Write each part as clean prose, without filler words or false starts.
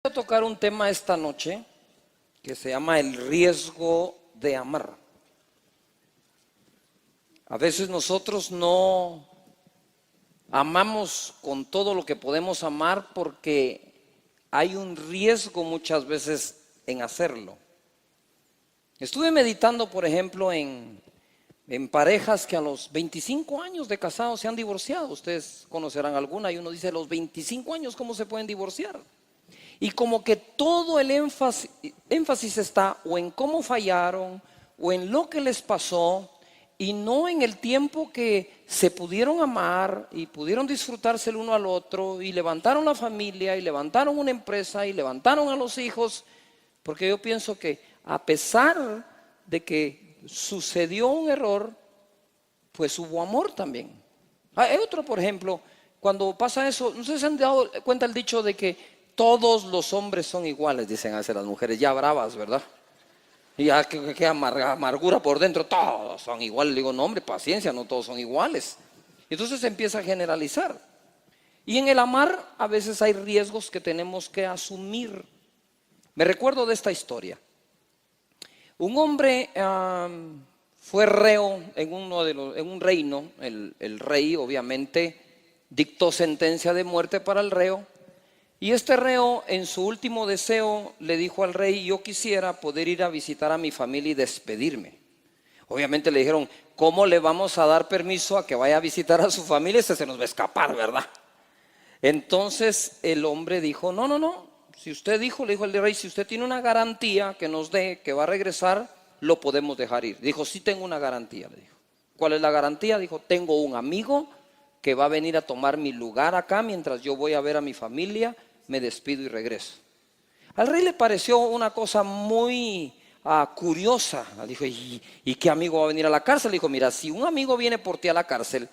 Quiero tocar un tema esta noche que se llama el riesgo de amar. A veces nosotros no amamos con todo lo que podemos amar porque hay un riesgo muchas veces en hacerlo. Estuve meditando, por ejemplo, en parejas que a los 25 años de casados se han divorciado. Ustedes conocerán alguna y uno dice, a los 25 años, ¿cómo se pueden divorciar? Y como que todo el énfasis está o en cómo fallaron o en lo que les pasó y no en el tiempo que se pudieron amar y pudieron disfrutarse el uno al otro y levantaron la familia y levantaron una empresa y levantaron a los hijos. Porque yo pienso que a pesar de que sucedió un error, pues hubo amor también. Hay otro, por ejemplo, cuando pasa eso, no sé si se han dado cuenta el dicho de que todos los hombres son iguales, dicen a veces las mujeres, ya bravas, ¿verdad? Y ya que amargura por dentro, todos son iguales. Le digo, no hombre, paciencia, no todos son iguales. Entonces se empieza a generalizar. Y en el amar a veces hay riesgos que tenemos que asumir. Me recuerdo de esta historia. Un hombre fue reo en un reino. El rey obviamente dictó sentencia de muerte para el reo. Y este reo en su último deseo le dijo al rey, yo quisiera poder ir a visitar a mi familia y despedirme. Obviamente le dijeron, ¿cómo le vamos a dar permiso a que vaya a visitar a su familia? Se nos va a escapar, ¿verdad? Entonces el hombre dijo, no, si usted dijo, le dijo el rey, si usted tiene una garantía que nos dé que va a regresar, lo podemos dejar ir. Dijo, sí tengo una garantía, le dijo. ¿Cuál es la garantía? Dijo, tengo un amigo que va a venir a tomar mi lugar acá mientras yo voy a ver a mi familia, me despido y regreso. Al rey le pareció una cosa muy curiosa. Dijo, ¿y qué amigo va a venir a la cárcel? Dijo, mira, si un amigo viene por ti a la cárcel,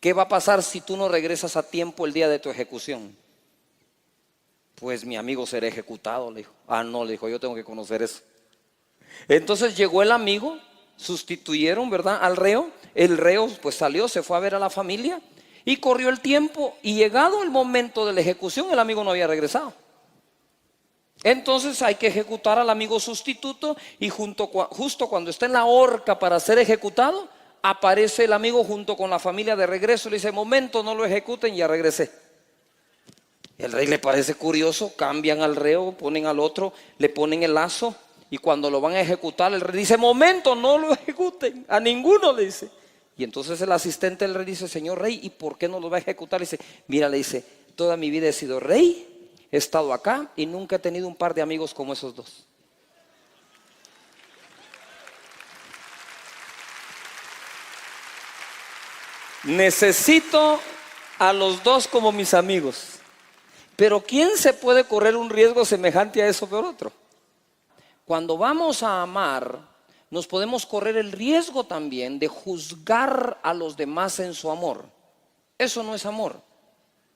¿qué va a pasar si tú no regresas a tiempo el día de tu ejecución? Pues mi amigo será ejecutado, le dijo. No, le dijo, yo tengo que conocer eso. Entonces llegó el amigo, sustituyeron, ¿verdad?, al reo. El reo pues salió, se fue a ver a la familia. Y corrió el tiempo y llegado el momento de la ejecución, el amigo no había regresado. Entonces hay que ejecutar al amigo sustituto y justo cuando está en la horca para ser ejecutado, aparece el amigo junto con la familia de regreso. Le dice, momento, no lo ejecuten, ya regresé. El rey le parece curioso, cambian al reo, ponen al otro, le ponen el lazo y cuando lo van a ejecutar, el rey dice, momento, no lo ejecuten, a ninguno, le dice. Y entonces el asistente del rey dice, señor rey, ¿y por qué no lo va a ejecutar? Le dice, mira, le dice, toda mi vida he sido rey, he estado acá y nunca he tenido un par de amigos como esos dos. Necesito a los dos como mis amigos. Pero ¿quién se puede correr un riesgo semejante a eso por otro? Cuando vamos a amar, nos podemos correr el riesgo también de juzgar a los demás en su amor. Eso no es amor.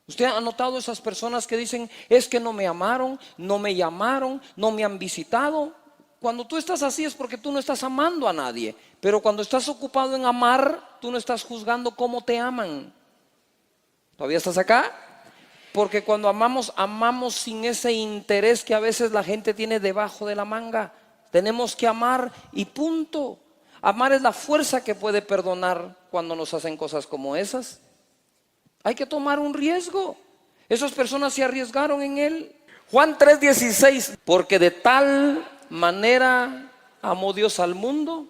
¿Usted ha notado esas personas que dicen, es que no me amaron, no me llamaron, no me han visitado? Cuando tú estás así es porque tú no estás amando a nadie. Pero cuando estás ocupado en amar, tú no estás juzgando cómo te aman. ¿Todavía estás acá? Porque cuando amamos, amamos sin ese interés que a veces la gente tiene debajo de la manga. Tenemos que amar y punto. Amar es la fuerza que puede perdonar cuando nos hacen cosas como esas. Hay que tomar un riesgo. Esas personas se arriesgaron en él. Juan 3:16, porque de tal manera amó Dios al mundo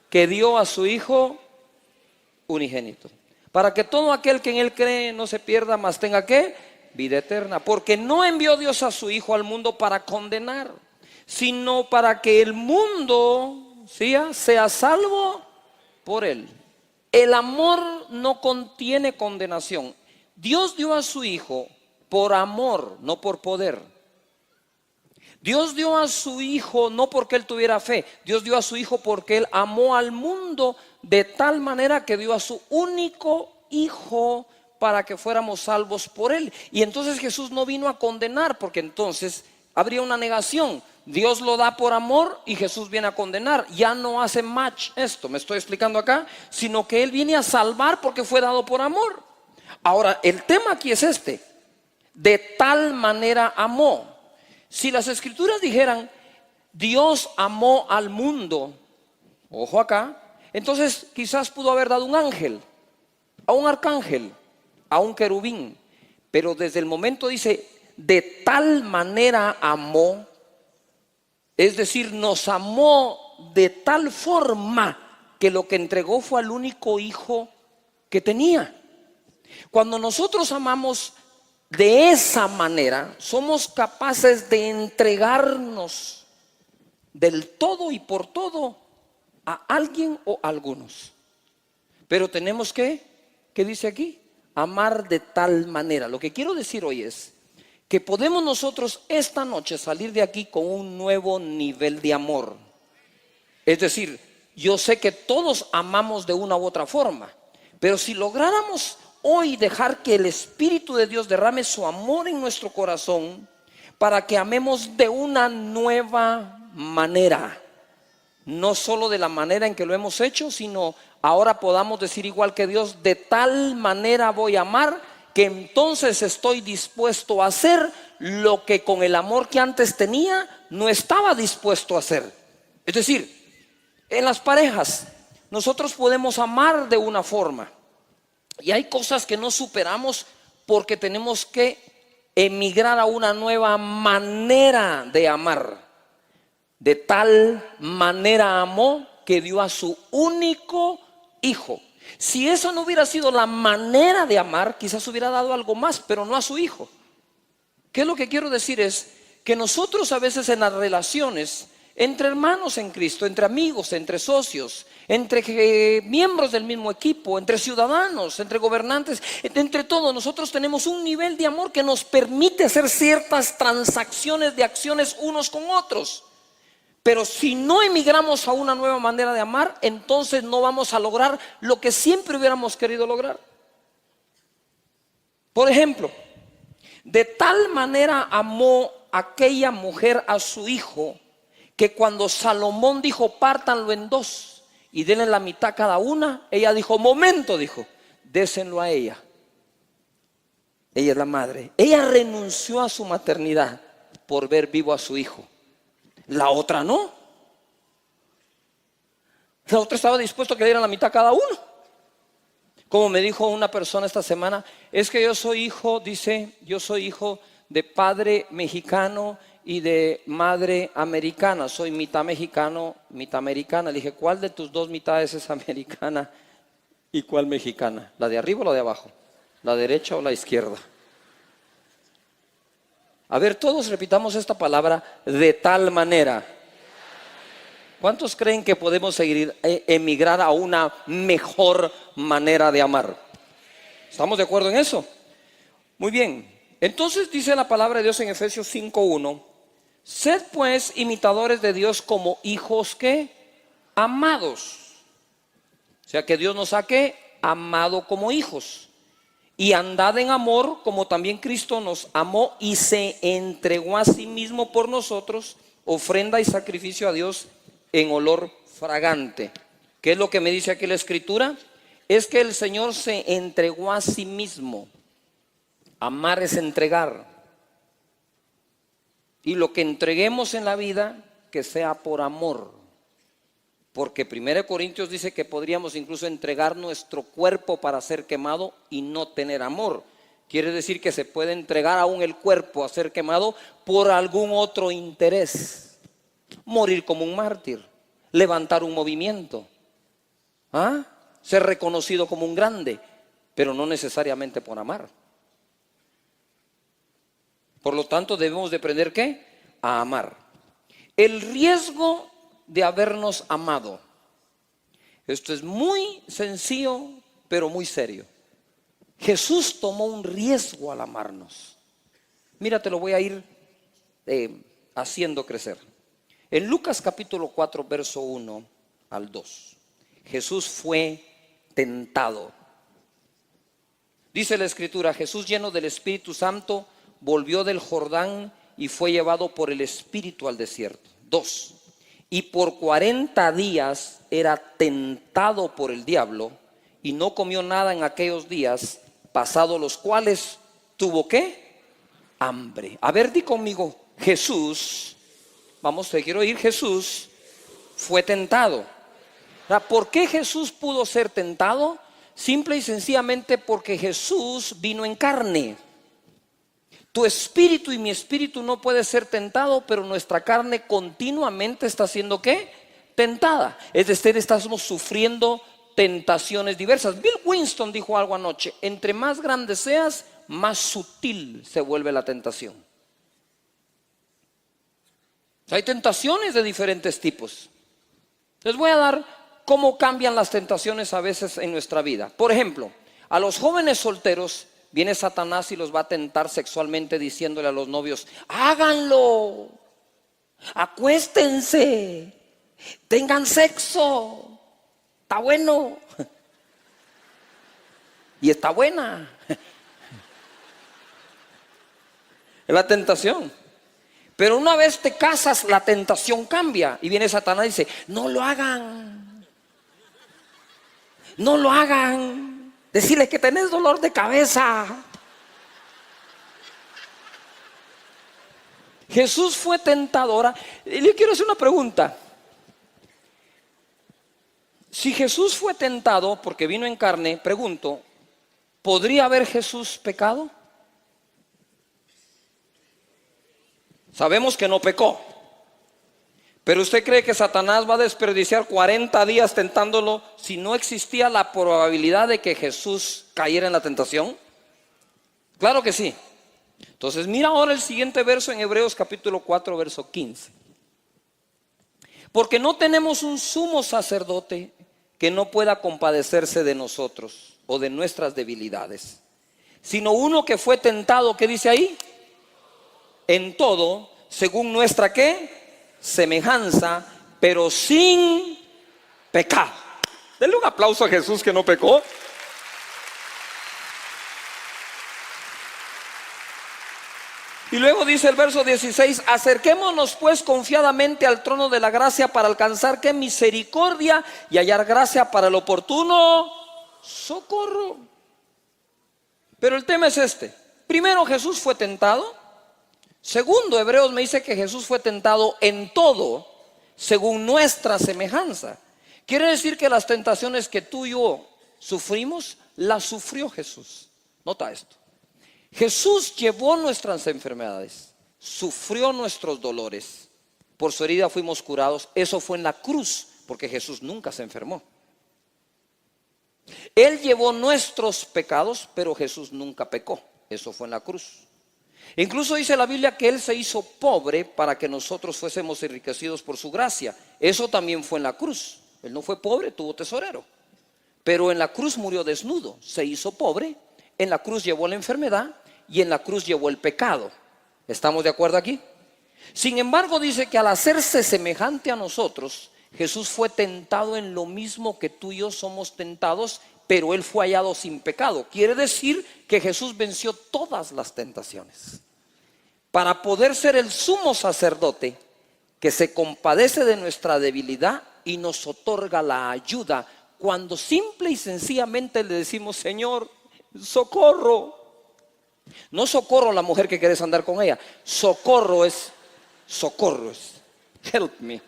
que dio a su Hijo unigénito, para que todo aquel que en él cree no se pierda, mas tenga ¿qué? Vida eterna. Porque no envió Dios a su Hijo al mundo para condenar, sino para que el mundo sea salvo por él. El amor no contiene condenación. Dios dio a su Hijo por amor, no por poder. Dios dio a su Hijo no porque él tuviera fe. Dios dio a su Hijo porque él amó al mundo de tal manera que dio a su único Hijo para que fuéramos salvos por él. Y entonces Jesús no vino a condenar, porque entonces habría una negación. Dios lo da por amor y Jesús viene a condenar. Ya no hace match esto, me estoy explicando acá, sino que él viene a salvar porque fue dado por amor. Ahora, el tema aquí es este. de tal manera amó. Si las escrituras dijeran, Dios amó al mundo, ojo acá, entonces quizás pudo haber dado un ángel, a un arcángel, a un querubín. Pero desde el momento dice, de tal manera amó, es decir, nos amó de tal forma que lo que entregó fue al único hijo que tenía. Cuando nosotros amamos de esa manera, somos capaces de entregarnos del todo y por todo a alguien o a algunos. Pero tenemos que, ¿qué dice aquí? Amar de tal manera. Lo que quiero decir hoy es que podemos nosotros esta noche salir de aquí con un nuevo nivel de amor. Es decir, yo sé que todos amamos de una u otra forma, pero si lográramos hoy dejar que el Espíritu de Dios derrame su amor en nuestro corazón para que amemos de una nueva manera, no solo de la manera en que lo hemos hecho, sino ahora podamos decir igual que Dios, de tal manera voy a amar que entonces estoy dispuesto a hacer lo que con el amor que antes tenía no estaba dispuesto a hacer. Es decir, en las parejas nosotros podemos amar de una forma y hay cosas que no superamos porque tenemos que emigrar a una nueva manera de amar. De tal manera amó que dio a su único hijo. Si esa no hubiera sido la manera de amar, quizás hubiera dado algo más, pero no a su hijo. ¿Qué es lo que quiero decir? Es que nosotros a veces en las relaciones, entre hermanos en Cristo, entre amigos, entre socios, entre miembros del mismo equipo, entre ciudadanos, entre gobernantes, entre todos, nosotros tenemos un nivel de amor que nos permite hacer ciertas transacciones de acciones unos con otros. Pero si no emigramos a una nueva manera de amar, entonces no vamos a lograr lo que siempre hubiéramos querido lograr. Por ejemplo, de tal manera amó aquella mujer a su hijo, que cuando Salomón dijo, pártanlo en dos y denle la mitad cada una, ella dijo, momento, dijo, désenlo a ella. Ella es la madre. Ella renunció a su maternidad por ver vivo a su hijo. La otra no. La otra estaba dispuesta a que le dieran la mitad cada uno. Como me dijo una persona esta semana, es que yo soy hijo, dice, yo soy hijo de padre mexicano y de madre americana. Soy mitad mexicano, mitad americana. Le dije, ¿cuál de tus dos mitades es americana y cuál mexicana? ¿La de arriba o la de abajo? ¿La derecha o la izquierda? A ver, todos repitamos esta palabra, de tal manera. ¿Cuántos creen que podemos emigrar a una mejor manera de amar? ¿Estamos de acuerdo en eso? Muy bien. Entonces dice la palabra de Dios en Efesios 5:1, sed pues imitadores de Dios como hijos que amados. O sea que Dios nos ha amado como hijos. Y andad en amor como también Cristo nos amó y se entregó a sí mismo por nosotros, ofrenda y sacrificio a Dios en olor fragante. ¿Qué es lo que me dice aquí la Escritura? Es que el Señor se entregó a sí mismo. Amar es entregar. Y lo que entreguemos en la vida, que sea por amor. Porque 1 Corintios dice que podríamos incluso entregar nuestro cuerpo para ser quemado y no tener amor. Quiere decir que se puede entregar aún el cuerpo a ser quemado por algún otro interés. Morir como un mártir, levantar un movimiento, ser reconocido como un grande, pero no necesariamente por amar. Por lo tanto, debemos de aprender ¿qué? A amar. El riesgo de habernos amado. Esto es muy sencillo, pero muy serio. Jesús tomó un riesgo al amarnos. Mira, te lo voy a ir haciendo crecer. En Lucas capítulo 4, verso 1 al 2, Jesús fue tentado. Dice la Escritura, Jesús lleno del Espíritu Santo volvió del Jordán y fue llevado por el Espíritu al desierto. 2. Y por 40 días era tentado por el diablo y no comió nada en aquellos días, pasados los cuales tuvo ¿qué? hambre. A ver, di conmigo, Jesús, vamos, te quiero oír, Jesús fue tentado. ¿Por qué Jesús pudo ser tentado? Simple y sencillamente porque Jesús vino en carne. Tu espíritu y mi espíritu no puede ser tentado, pero nuestra carne continuamente está siendo ¿qué? Tentada. Es decir, estamos sufriendo tentaciones diversas. Bill Winston dijo algo anoche: entre más grande seas, más sutil se vuelve la tentación. Hay tentaciones de diferentes tipos. Les voy a dar cómo cambian las tentaciones a veces en nuestra vida. Por ejemplo, a los jóvenes solteros viene Satanás y los va a tentar sexualmente diciéndole a los novios: háganlo, acuéstense, tengan sexo, está bueno. Y está buena. Es la tentación. Pero una vez te casas, la tentación cambia. Y viene Satanás y dice: no lo hagan. No lo hagan. Decirles que tenés dolor de cabeza. Jesús fue tentadora. Y le quiero hacer una pregunta. Si Jesús fue tentado porque vino en carne, pregunto, ¿podría haber Jesús pecado? Sabemos que no pecó. Pero ¿usted cree que Satanás va a desperdiciar 40 días tentándolo si no existía la probabilidad de que Jesús cayera en la tentación? Claro que sí. Entonces mira ahora el siguiente verso en Hebreos capítulo 4, verso 15. Porque no tenemos un sumo sacerdote que no pueda compadecerse de nosotros o de nuestras debilidades, sino uno que fue tentado, ¿qué dice ahí? En todo, según nuestra ¿qué? Semejanza, pero sin pecado. Denle un aplauso a Jesús que no pecó. Y luego dice el verso 16: acerquémonos pues confiadamente al trono de la gracia para alcanzar ¿qué? Misericordia y hallar gracia para el oportuno socorro. Pero el tema es este. Primero, Jesús fue tentado. Segundo, Hebreos me dice que Jesús fue tentado en todo según nuestra semejanza. Quiere decir que las tentaciones que tú y yo sufrimos, las sufrió Jesús. Nota esto. Jesús llevó nuestras enfermedades, sufrió nuestros dolores. Por su herida fuimos curados. Eso fue en la cruz, porque Jesús nunca se enfermó. Él llevó nuestros pecados, pero Jesús nunca pecó. Eso fue en la cruz. Incluso dice la Biblia que Él se hizo pobre para que nosotros fuésemos enriquecidos por su gracia. Eso también fue en la cruz. Él no fue pobre, tuvo tesorero. Pero en la cruz murió desnudo, se hizo pobre. En la cruz llevó la enfermedad y en la cruz llevó el pecado. ¿Estamos de acuerdo aquí? Sin embargo, dice que al hacerse semejante a nosotros, Jesús fue tentado en lo mismo que tú y yo somos tentados, pero Él fue hallado sin pecado. Quiere decir que Jesús venció todas las tentaciones. Para poder ser el sumo sacerdote que se compadece de nuestra debilidad y nos otorga la ayuda cuando simple y sencillamente le decimos: Señor, socorro. No socorro a la mujer que quieres andar con ella. Socorro es help me.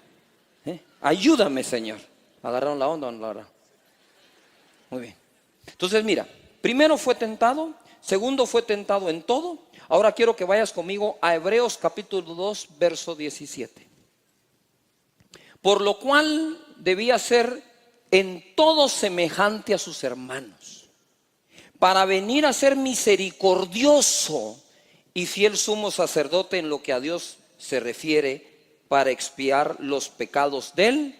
Ayúdame, Señor. ¿Agarraron la onda o no la agarraron? Muy bien. Entonces mira, primero fue tentado, segundo fue tentado en todo. Ahora quiero que vayas conmigo a Hebreos capítulo 2, verso 17. Por lo cual debía ser en todo semejante a sus hermanos, para venir a ser misericordioso y fiel sumo sacerdote en lo que a Dios se refiere, para expiar los pecados del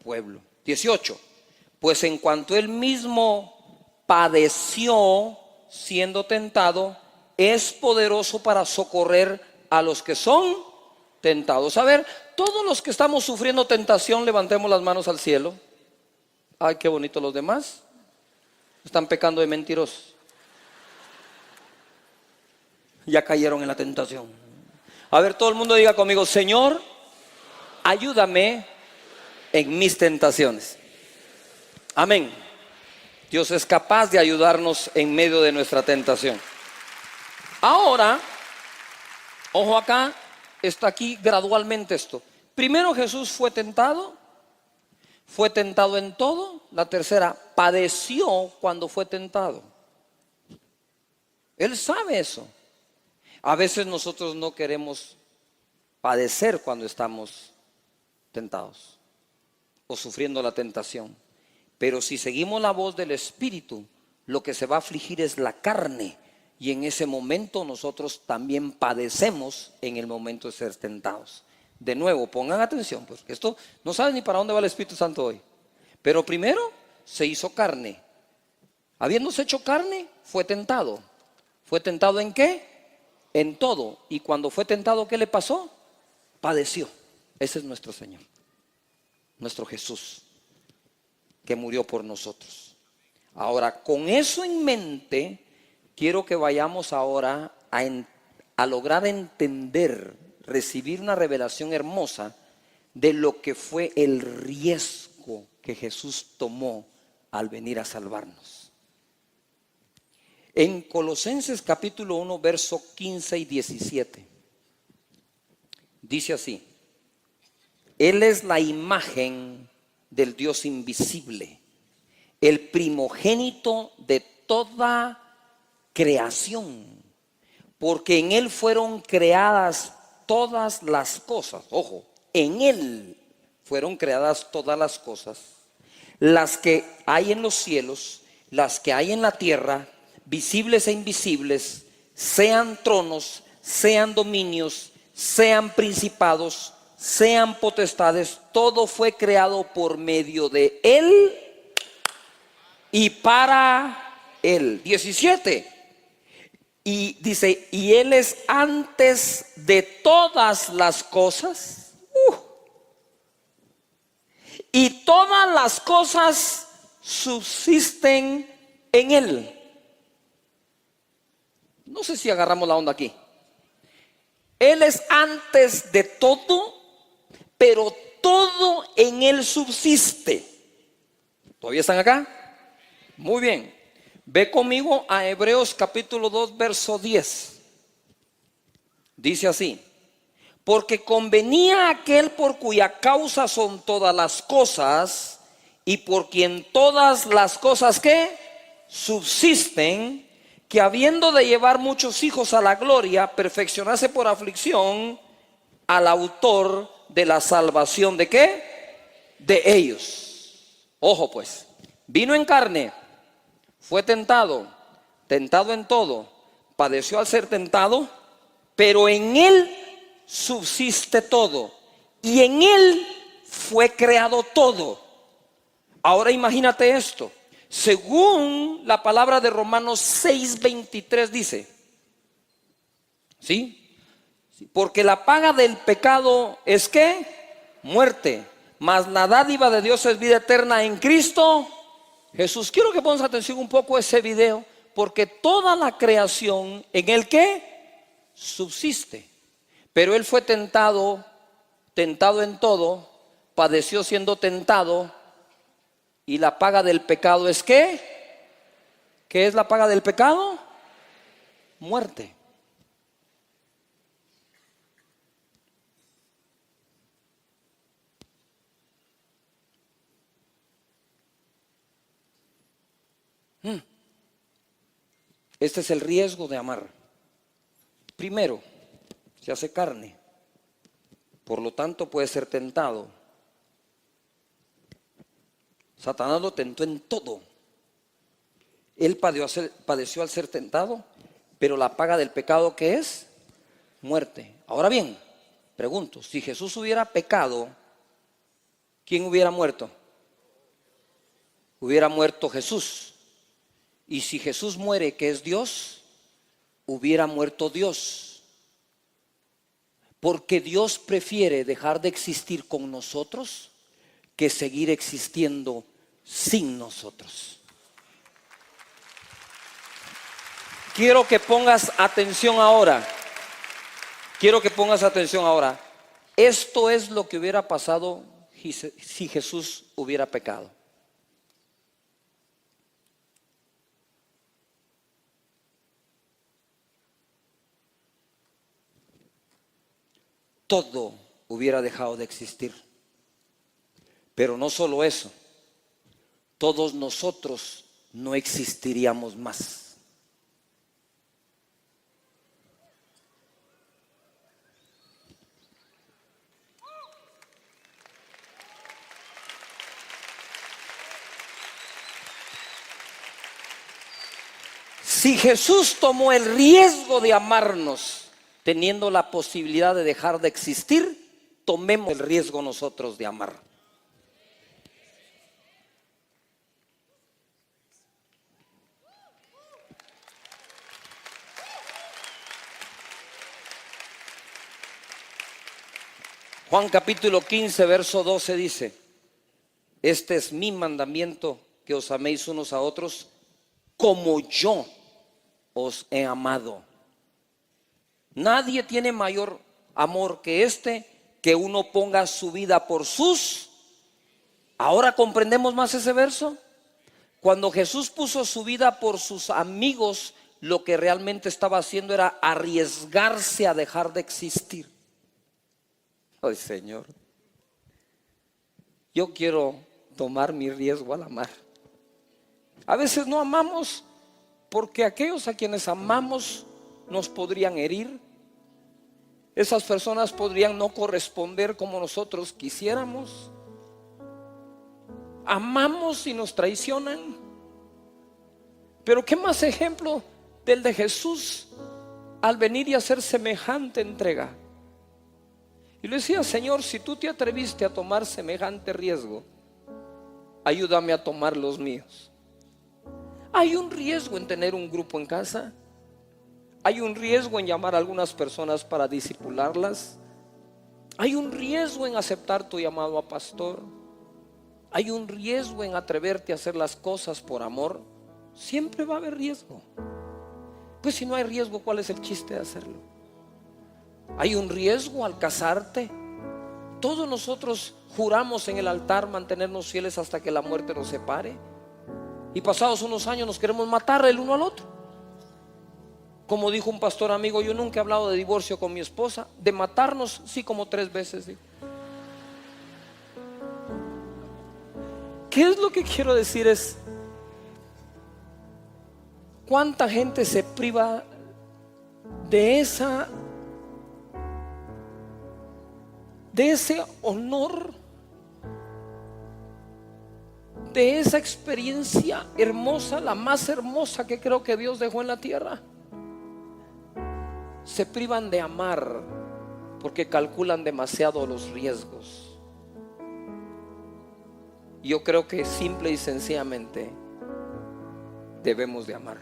pueblo. 18. Pues en cuanto Él mismo padeció siendo tentado, es poderoso para socorrer a los que son tentados. A ver, todos los que estamos sufriendo tentación, levantemos las manos al cielo. Ay, qué bonito. Los demás están pecando de mentirosos. Ya cayeron en la tentación. A ver, todo el mundo diga conmigo: Señor, ayúdame en mis tentaciones. Amén. Dios es capaz de ayudarnos en medio de nuestra tentación. Ahora, Ojo acá, está aquí gradualmente esto. Primero Jesús fue tentado en todo. La tercera, padeció cuando fue tentado. Él sabe eso. A veces nosotros no queremos padecer cuando estamos tentados o sufriendo la tentación. Pero si seguimos la voz del Espíritu, lo que se va a afligir es la carne. Y en ese momento nosotros también padecemos en el momento de ser tentados. De nuevo, pongan atención, porque esto no saben ni para dónde va el Espíritu Santo hoy. Pero primero se hizo carne. Habiéndose hecho carne, fue tentado. ¿Fue tentado en qué? En todo. Y cuando fue tentado, ¿qué le pasó? Padeció. Ese es nuestro Señor, nuestro Jesús, que murió por nosotros. Ahora, con eso en mente, quiero que vayamos ahora a lograr entender, recibir una revelación hermosa de lo que fue el riesgo que Jesús tomó al venir a salvarnos. En Colosenses capítulo 1, verso 15 y 17, dice así: Él es la imagen del Dios invisible, el primogénito de toda creación, porque en Él fueron creadas todas las cosas. Ojo, en Él fueron creadas todas las cosas, las que hay en los cielos, las que hay en la tierra, visibles e invisibles, sean tronos, sean dominios, sean principados, sean potestades. Todo fue creado por medio de Él y para Él. 17. Y dice, y Él es antes de todas las cosas. Y todas las cosas subsisten en Él. No sé si agarramos la onda aquí. Él es antes de todo, pero todo en Él subsiste. ¿Todavía están acá? Muy bien. Ve conmigo a Hebreos capítulo 2, verso 10. Dice así: porque convenía aquel por cuya causa son todas las cosas, y por quien todas las cosas ¿qué? Subsisten, que habiendo de llevar muchos hijos a la gloria, perfeccionase por aflicción al autor de la salvación. ¿De qué? De ellos. Ojo pues, vino en carne, fue tentado, tentado en todo, padeció al ser tentado, pero en Él subsiste todo, y en Él fue creado todo. Ahora imagínate esto, según la palabra de Romanos 6:23 dice, ¿sí? Porque la paga del pecado es ¿qué? Muerte, mas la dádiva de Dios es vida eterna en Cristo Jesús. Quiero que pongas atención un poco a ese video, porque toda la creación en el que subsiste, pero Él fue tentado en todo, padeció siendo tentado, y la paga del pecado es ¿qué? ¿Qué es la paga del pecado? Muerte. Este es el riesgo de amar. Primero, se hace carne, por lo tanto puede ser tentado. Satanás lo tentó en todo. Él padeció al ser tentado, pero la paga del pecado ¿qué es? Muerte. Ahora bien, pregunto, si Jesús hubiera pecado, ¿quién hubiera muerto? Hubiera muerto Jesús. Y si Jesús muere, que es Dios, hubiera muerto Dios. Porque Dios prefiere dejar de existir con nosotros que seguir existiendo sin nosotros. Quiero que pongas atención ahora. Quiero que pongas atención ahora. Esto es lo que hubiera pasado si Jesús hubiera pecado. todo hubiera dejado de existir. Pero no solo eso, todos nosotros no existiríamos más. Si Jesús tomó el riesgo de amarnos, teniendo la posibilidad de dejar de existir, tomemos el riesgo nosotros de amar. Juan capítulo 15, verso 12 dice: este es mi mandamiento, que os améis unos a otros como yo os he amado. Nadie tiene mayor amor que este, que uno ponga su vida por sus. Ahora comprendemos más ese verso. Cuando Jesús puso su vida por sus amigos, lo que realmente estaba haciendo era arriesgarse a dejar de existir. Ay, Señor, yo quiero tomar mi riesgo al amar. A veces no amamos porque aquellos a quienes amamos nos podrían herir. Esas personas podrían no corresponder como nosotros quisiéramos. Amamos y nos traicionan. Pero qué más ejemplo del de Jesús al venir y hacer semejante entrega. Y le decía: Señor, si tú te atreviste a tomar semejante riesgo, ayúdame a tomar los míos. Hay un riesgo en tener un grupo en casa. Hay un riesgo en llamar a algunas personas para discipularlas. Hay un riesgo en aceptar tu llamado a pastor. Hay un riesgo en atreverte a hacer las cosas por amor. Siempre va a haber riesgo. Pues si no hay riesgo, ¿cuál es el chiste de hacerlo? Hay un riesgo al casarte. Todos nosotros juramos en el altar mantenernos fieles hasta que la muerte nos separe. Y pasados unos años nos queremos matar el uno al otro. Como dijo un pastor amigo: yo nunca he hablado de divorcio con mi esposa. De matarnos sí, como 3 veces. ¿Qué es lo que quiero decir? Es cuánta gente se priva de ese honor, de esa experiencia hermosa, la más hermosa que creo que Dios dejó en la tierra. Se privan de amar porque calculan demasiado los riesgos. Yo creo que simple y sencillamente debemos de amar.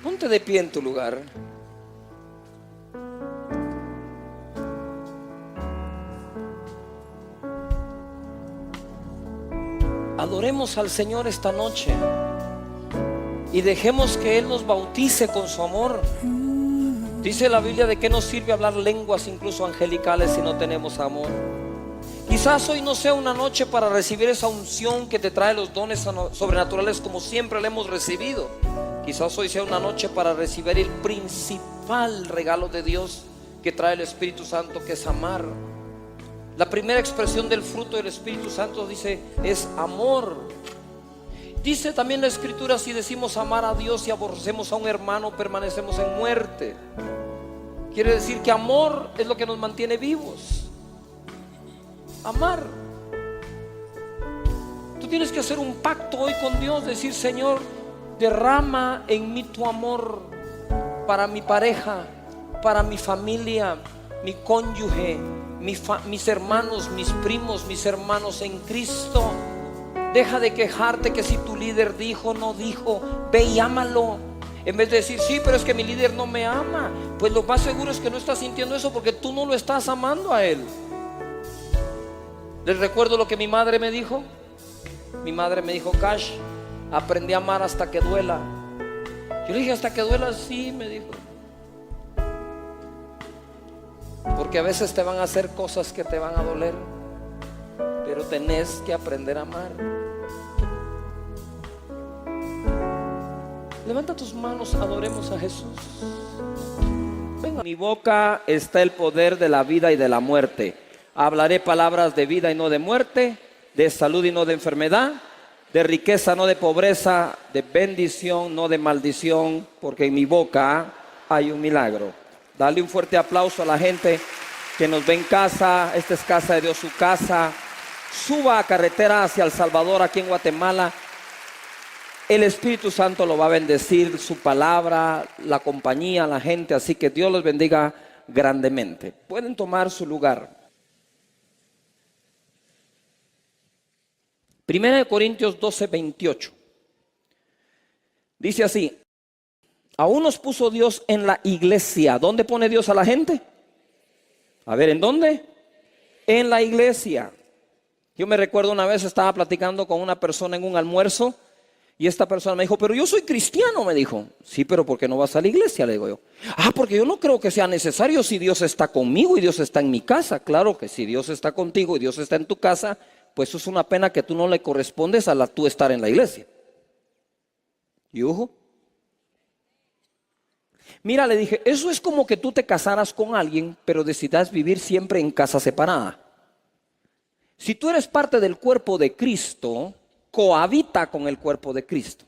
Ponte de pie en tu lugar. Adoremos al Señor esta noche y dejemos que Él nos bautice con su amor. Dice la Biblia: ¿de qué nos sirve hablar lenguas incluso angelicales si no tenemos amor? Quizás hoy no sea una noche para recibir esa unción que te trae los dones sobrenaturales como siempre la hemos recibido. Quizás hoy sea una noche para recibir el principal regalo de Dios que trae el Espíritu Santo, que es amar. La primera expresión del fruto del Espíritu Santo, dice, es amor. Dice también la Escritura: si decimos amar a Dios y aborrecemos a un hermano, permanecemos en muerte. Quiere decir que amor es lo que nos mantiene vivos. Amar. Tú tienes que hacer un pacto hoy con Dios, decir: Señor, derrama en mí tu amor para mi pareja, para mi familia, mi cónyuge, mis hermanos, mis primos, mis hermanos en Cristo. Deja de quejarte que si tu líder dijo, no dijo. Ve y ámalo. En vez de decir: sí, pero es que mi líder no me ama. Pues lo más seguro es que no estás sintiendo eso porque tú no lo estás amando a él. Les recuerdo lo que mi madre me dijo. Mi madre me dijo: Cash, aprendí a amar hasta que duela. Yo le dije: ¿hasta que duela? Sí, me dijo. Porque a veces te van a hacer cosas que te van a doler. pero tenés que aprender a amar. Levanta tus manos, adoremos a Jesús. Venga. En mi boca está el poder de la vida y de la muerte. Hablaré palabras de vida y no de muerte, de salud y no de enfermedad, de riqueza no de pobreza, de bendición no de maldición, porque en mi boca hay un milagro. Dale un fuerte aplauso a la gente que nos ve en casa. Esta es casa de Dios, su casa. Suba a carretera hacia El Salvador, aquí en Guatemala. El Espíritu Santo lo va a bendecir, su palabra, la compañía, la gente. Así que Dios los bendiga grandemente. Pueden tomar su lugar. 1 Corintios 12:28. Dice así: aún nos puso Dios en la iglesia. ¿Dónde pone Dios a la gente? A ver, ¿en dónde? En la iglesia. Yo me recuerdo una vez estaba platicando con una persona en un almuerzo y esta persona me dijo, pero yo soy cristiano, me dijo. Sí, pero ¿por qué no vas a la iglesia? Le digo yo. Porque yo no creo que sea necesario si Dios está conmigo y Dios está en mi casa. Claro que si Dios está contigo y Dios está en tu casa, pues es una pena que tú no le correspondes a tú estar en la iglesia. ¿Y ojo? Mira, le dije, eso es como que tú te casaras con alguien, pero decidas vivir siempre en casa separada. Si tú eres parte del cuerpo de Cristo, cohabita con el cuerpo de Cristo.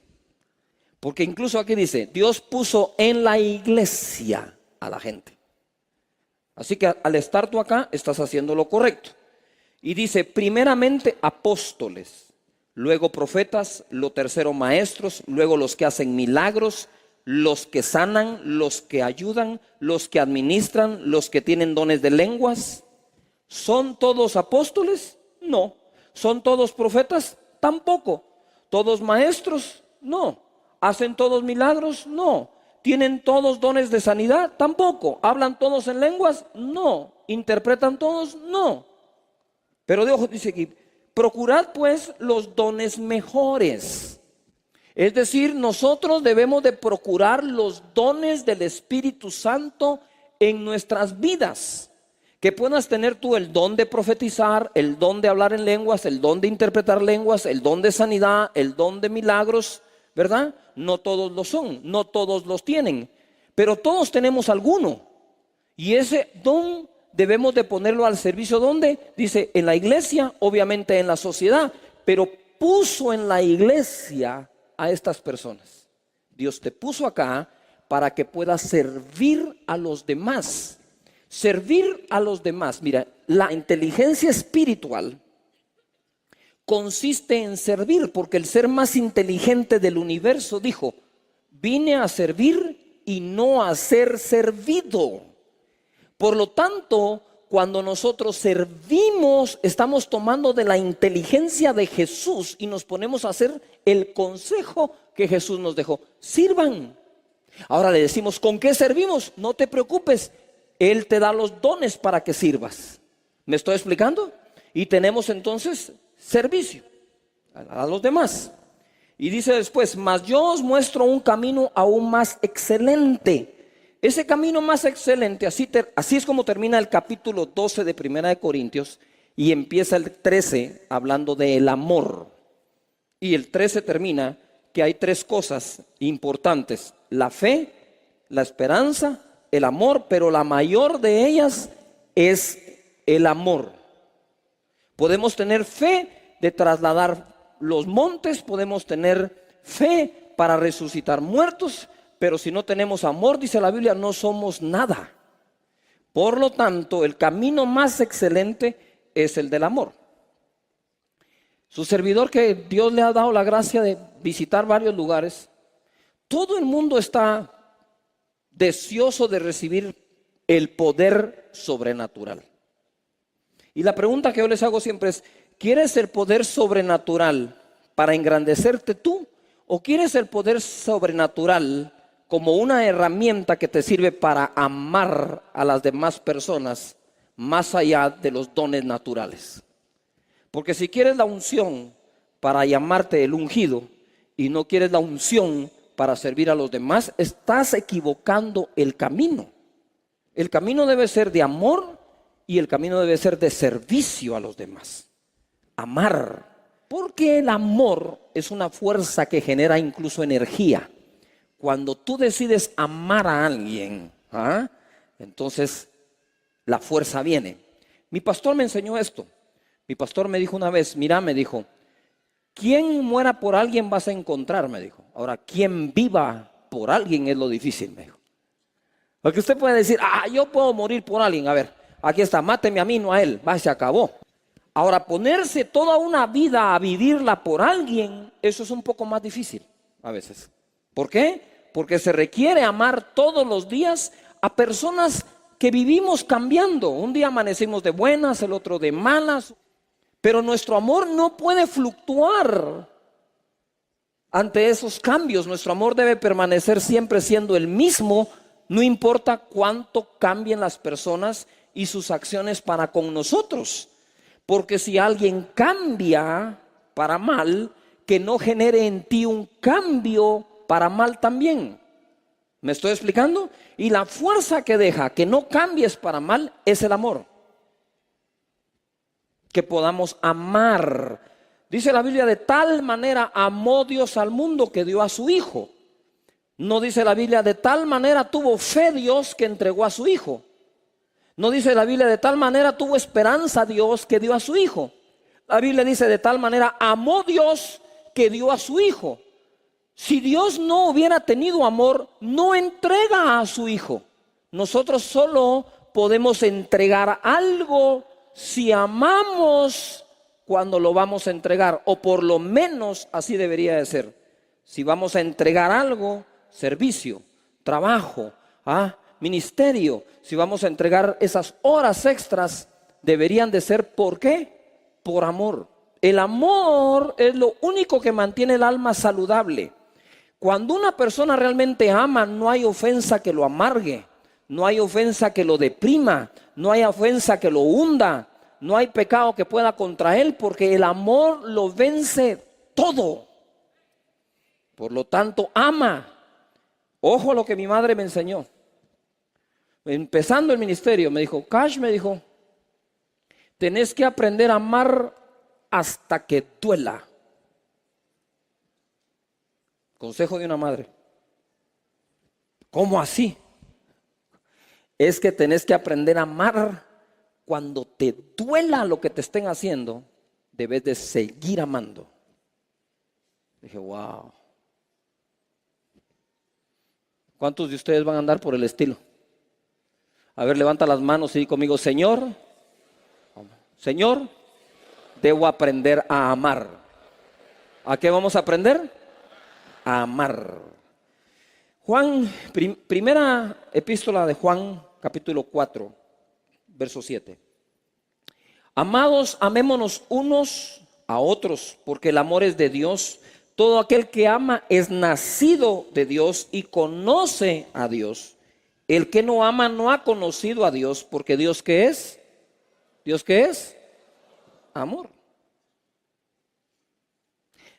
Porque incluso aquí dice, Dios puso en la iglesia a la gente. Así que al estar tú acá, estás haciendo lo correcto. Y dice, primeramente apóstoles, luego profetas, lo tercero maestros, luego los que hacen milagros, los que sanan, los que ayudan, los que administran, los que tienen dones de lenguas. ¿Son todos apóstoles? No. ¿Son todos profetas? Tampoco. ¿Todos maestros? No. ¿Hacen todos milagros? No. ¿Tienen todos dones de sanidad? Tampoco. ¿Hablan todos en lenguas? No. ¿Interpretan todos? No. Pero de ojo dice aquí, procurad pues los dones mejores. Es decir, nosotros debemos de procurar los dones del Espíritu Santo en nuestras vidas. Que puedas tener tú el don de profetizar, el don de hablar en lenguas, el don de interpretar lenguas, el don de sanidad, el don de milagros, ¿verdad? No todos lo son, no todos los tienen, pero todos tenemos alguno. Y ese don debemos de ponerlo al servicio, ¿dónde? Dice, en la iglesia, obviamente en la sociedad, pero puso en la iglesia a estas personas. Dios te puso acá para que puedas servir a los demás. Servir a los demás. Mira, la inteligencia espiritual consiste en servir, porque el ser más inteligente del universo dijo, vine a servir y no a ser servido. Por lo tanto, cuando nosotros servimos, estamos tomando de la inteligencia de Jesús y nos ponemos a hacer el consejo que Jesús nos dejó. Sirvan. Ahora le decimos, ¿con qué servimos? No te preocupes. Él te da los dones para que sirvas. ¿Me estoy explicando? Y tenemos entonces servicio a los demás. Y dice después, mas yo os muestro un camino aún más excelente. Ese camino más excelente, así es como termina el capítulo 12 de Primera de Corintios y empieza el 13 hablando del amor. Y el 13 termina que hay tres cosas importantes: la fe, la esperanza, el amor, pero la mayor de ellas es el amor. Podemos tener fe de trasladar los montes, podemos tener fe para resucitar muertos, pero si no tenemos amor, dice la Biblia, no somos nada. Por lo tanto, el camino más excelente es el del amor. Su servidor, que Dios le ha dado la gracia de visitar varios lugares, todo el mundo está deseoso de recibir el poder sobrenatural. Y la pregunta que yo les hago siempre es, ¿quieres el poder sobrenatural para engrandecerte tú? ¿O quieres el poder sobrenatural como una herramienta que te sirve para amar a las demás personas más allá de los dones naturales? Porque si quieres la unción para llamarte el ungido y no quieres la unción para servir a los demás, estás equivocando el camino. El camino debe ser de amor y el camino debe ser de servicio a los demás. Amar. Porque el amor es una fuerza que genera incluso energía. Cuando tú decides amar a alguien, entonces la fuerza viene. Mi pastor me enseñó esto. Mi pastor me dijo una vez, mira, me dijo, quien muera por alguien vas a encontrar, me dijo. Ahora, quien viva por alguien es lo difícil, me dijo. Porque usted puede decir, yo puedo morir por alguien. A ver, aquí está, máteme a mí, no a él. Va, se acabó. Ahora, ponerse toda una vida a vivirla por alguien, eso es un poco más difícil a veces. ¿Por qué? Porque se requiere amar todos los días a personas que vivimos cambiando. Un día amanecimos de buenas, el otro de malas. Pero nuestro amor no puede fluctuar ante esos cambios. Nuestro amor debe permanecer siempre siendo el mismo, no importa cuánto cambien las personas y sus acciones para con nosotros. Porque si alguien cambia para mal, que no genere en ti un cambio para mal también. ¿Me estoy explicando? Y la fuerza que deja que no cambies para mal es el amor. Que podamos amar. Dice la Biblia, de tal manera amó Dios al mundo que dio a su Hijo. No dice la Biblia, de tal manera tuvo fe Dios que entregó a su Hijo. No dice la Biblia, de tal manera tuvo esperanza Dios que dio a su Hijo. La Biblia dice, de tal manera amó Dios que dio a su Hijo. Si Dios no hubiera tenido amor, no entrega a su Hijo. Nosotros solo podemos entregar algo si amamos cuando lo vamos a entregar, o por lo menos así debería de ser. Si vamos a entregar algo, servicio, trabajo, ministerio, si vamos a entregar esas horas extras, deberían de ser, ¿por qué? Por amor. El amor es lo único que mantiene el alma saludable. Cuando una persona realmente ama, no hay ofensa que lo amargue, no hay ofensa que lo deprima, no hay ofensa que lo hunda, no hay pecado que pueda contra él, porque el amor lo vence todo. Por lo tanto, ama. Ojo a lo que mi madre me enseñó. Empezando el ministerio, me dijo, Cash, me dijo, tenés que aprender a amar hasta que duela. Consejo de una madre. ¿Cómo así? Es que tenés que aprender a amar cuando te duela lo que te estén haciendo, debes de seguir amando. Dije, wow. ¿Cuántos de ustedes van a andar por el estilo? A ver, levanta las manos y di conmigo, Señor, debo aprender a amar. ¿A qué vamos a aprender? A amar. Juan, primera epístola de Juan, capítulo 4, verso 7. Amados, amémonos unos a otros, porque el amor es de Dios. Todo aquel que ama es nacido de Dios y conoce a Dios. El que no ama no ha conocido a Dios, porque Dios, ¿qué es? ¿Dios qué es? Amor.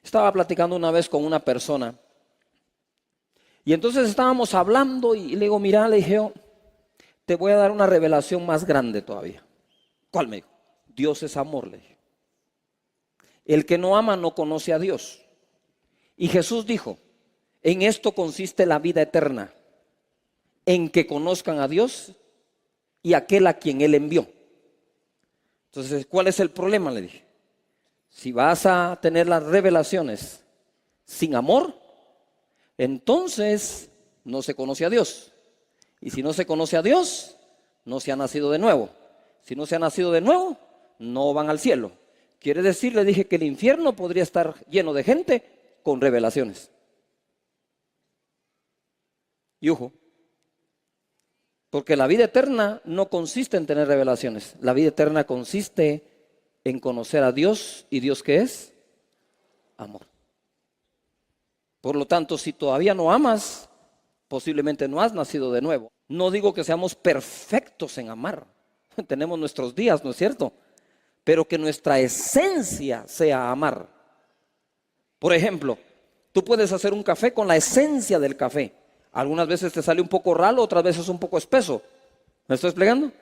Estaba platicando una vez con una persona y entonces estábamos hablando y le digo, mira, le dije, te voy a dar una revelación más grande todavía. ¿Cuál? Me dijo, Dios es amor, le dije. El que no ama no conoce a Dios. Y Jesús dijo, en esto consiste la vida eterna, en que conozcan a Dios y aquel a quien Él envió. Entonces, ¿cuál es el problema? Le dije. Si vas a tener las revelaciones sin amor, entonces no se conoce a Dios. Y si no se conoce a Dios, no se ha nacido de nuevo. Si no se ha nacido de nuevo, no van al cielo. Quiere decir, le dije, que el infierno podría estar lleno de gente con revelaciones. Y ojo, porque la vida eterna no consiste en tener revelaciones. La vida eterna consiste en conocer a Dios. ¿Y Dios qué es? Amor. Por lo tanto, si todavía no amas, posiblemente no has nacido de nuevo. No digo que seamos perfectos en amar. Tenemos nuestros días, ¿no es cierto? Pero que nuestra esencia sea amar. Por ejemplo, tú puedes hacer un café con la esencia del café. Algunas veces te sale un poco ralo, otras veces un poco espeso. ¿Me estoy explicando?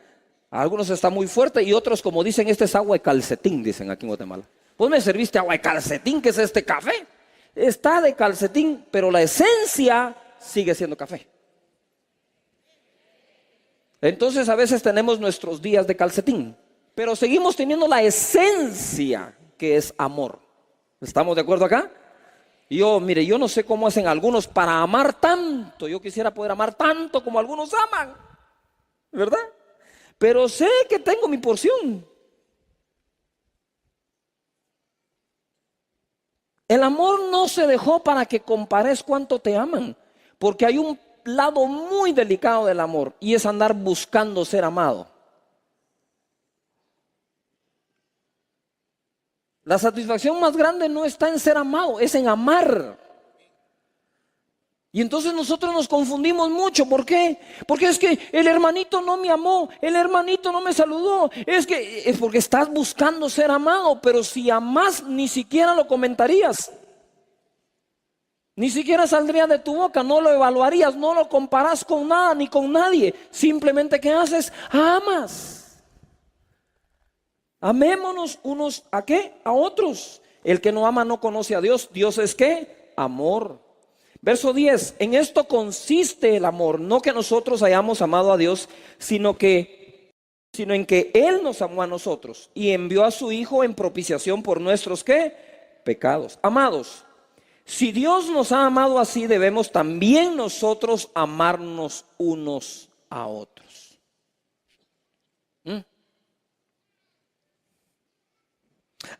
Algunos está muy fuerte y otros, como dicen, este es agua de calcetín, dicen aquí en Guatemala. Vos me serviste agua de calcetín, ¿qué es este café? Está de calcetín, pero la esencia sigue siendo café. Entonces a veces tenemos nuestros días de calcetín, pero seguimos teniendo la esencia que es amor. ¿Estamos de acuerdo acá? Mire, yo no sé cómo hacen algunos para amar tanto. Yo quisiera poder amar tanto como algunos aman, ¿verdad? Pero sé que tengo mi porción. El amor no se dejó para que compares cuánto te aman, porque hay un lado muy delicado del amor y es andar buscando ser amado. La satisfacción más grande no está en ser amado, es en amar. Y entonces nosotros nos confundimos mucho. ¿Por qué? Porque es que el hermanito no me amó, el hermanito no me saludó. Es porque estás buscando ser amado, pero si amás ni siquiera lo comentarías. Ni siquiera saldría de tu boca, no lo evaluarías, no lo comparás con nada ni con nadie. Simplemente, ¿qué haces? Amas. Amémonos unos ¿a qué? A otros. El que no ama no conoce a Dios. Dios es ¿qué? Amor. Verso 10, en esto consiste el amor, no que nosotros hayamos amado a Dios, sino en que Él nos amó a nosotros y envió a su Hijo en propiciación por nuestros ¿qué? Pecados. Amados, si Dios nos ha amado así, debemos también nosotros amarnos unos a otros.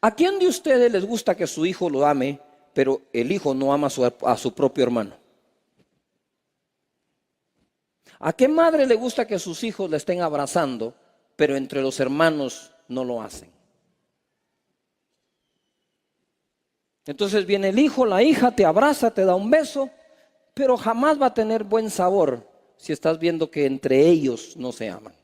¿A quién de ustedes les gusta que su hijo lo ame, pero el hijo no ama a su propio hermano? ¿A qué madre le gusta que sus hijos le estén abrazando, pero entre los hermanos no lo hacen? Entonces viene el hijo, la hija, te abraza, te da un beso, pero jamás va a tener buen sabor si estás viendo que entre ellos no se aman.